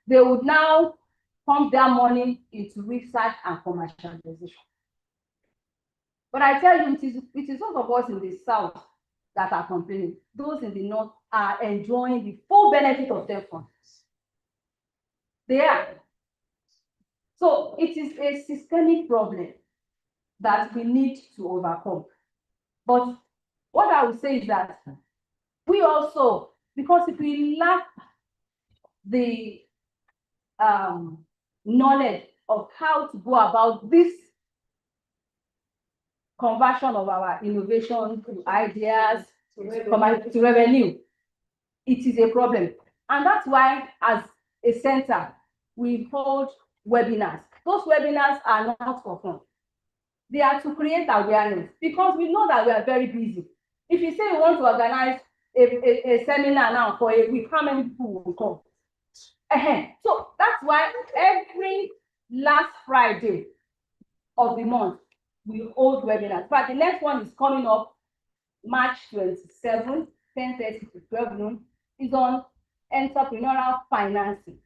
they would now pump their money into research and commercialization. But I tell you, it is those of us in the South that are complaining. Those in the North are enjoying the full benefit of their funds. They are. So it is a systemic problem that we need to overcome. But what I would say is that we also, because if we lack the knowledge of how to go about this conversion of our innovation to ideas to revenue, it is a problem. And that's why, as a center, we hold webinars. Those webinars are not for fun. They are to create awareness, because we know that we are very busy. If you say you want to organize a seminar now for a week, how many people will come? So that's why every last Friday of the month, we hold webinars. But the next one is coming up March 27, 10:30 to 12 noon, is on entrepreneurial financing.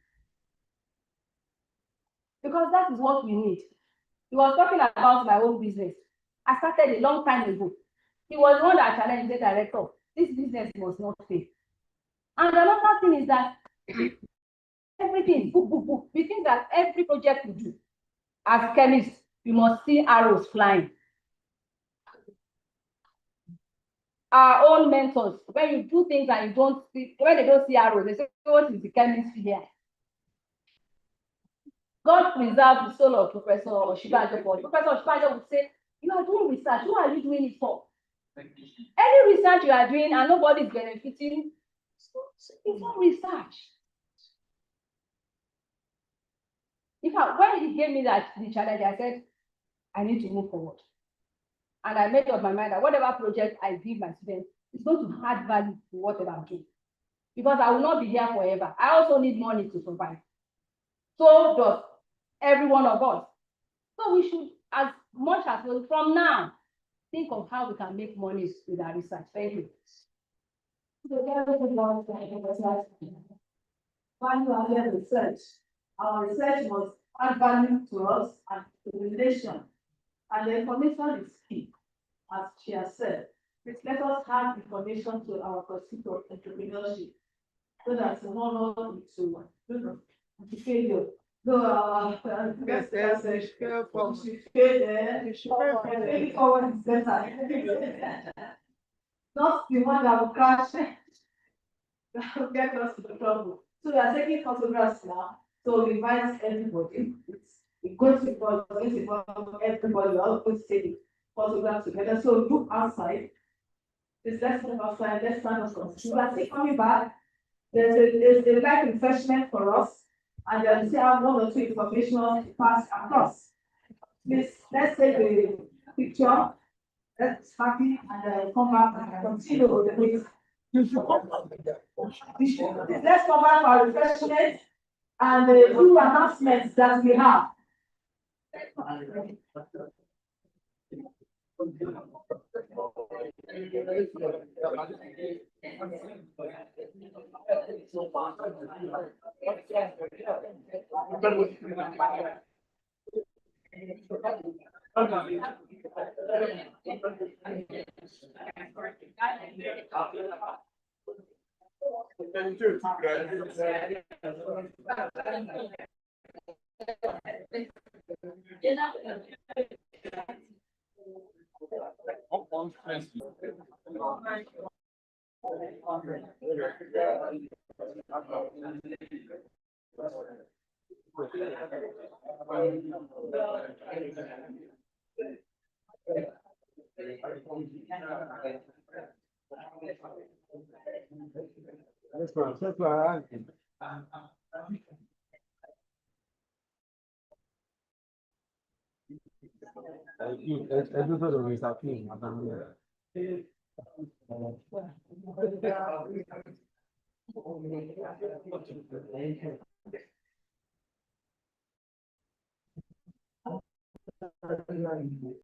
Because that is what we need. He was talking about my own business. I started a long time ago. He was the one that challenged the director. This business must not fail. And another thing is that everything, book, book, book. We think that every project we do, as chemists, we must see arrows flying. Our own mentors, when you do things and you don't see, when they don't see arrows, they say, what is the chemistry here? God preserve the soul of Professor Oshibajo. Professor Oshibajo would say, you are doing research. Who are you doing it for? Any research you are doing and nobody is benefiting, it's not research. In fact, when he gave me the challenge, I said, I need to move forward. And I made up my mind that whatever project I give my students is going to add value to whatever I'm doing. Because I will not be here forever. I also need money to survive. So does every one of us. So we should, as much as well, from now, think of how we can make money with our research. Thank you. Value-added research. Our research must add value to us and to the nation. And the information is key, as she has said. Please let us have information to our pursuit of entrepreneurship, so that we won't run into failure. No, yes, should pay there. Maybe forward is better. Not the one that will crash. That will get us into trouble. So we are taking photographs now. So we invite everybody. It's going to involve everybody. We are going to take photographs together. So look outside. Let's move outside. Let's stand up. We are still coming back. There's a light refreshment for us. And then see how one or two information pass across. Please, let's take a picture. Let's happy and then come back and continue with the next. Let's come back for our refreshment and the few announcements that we have.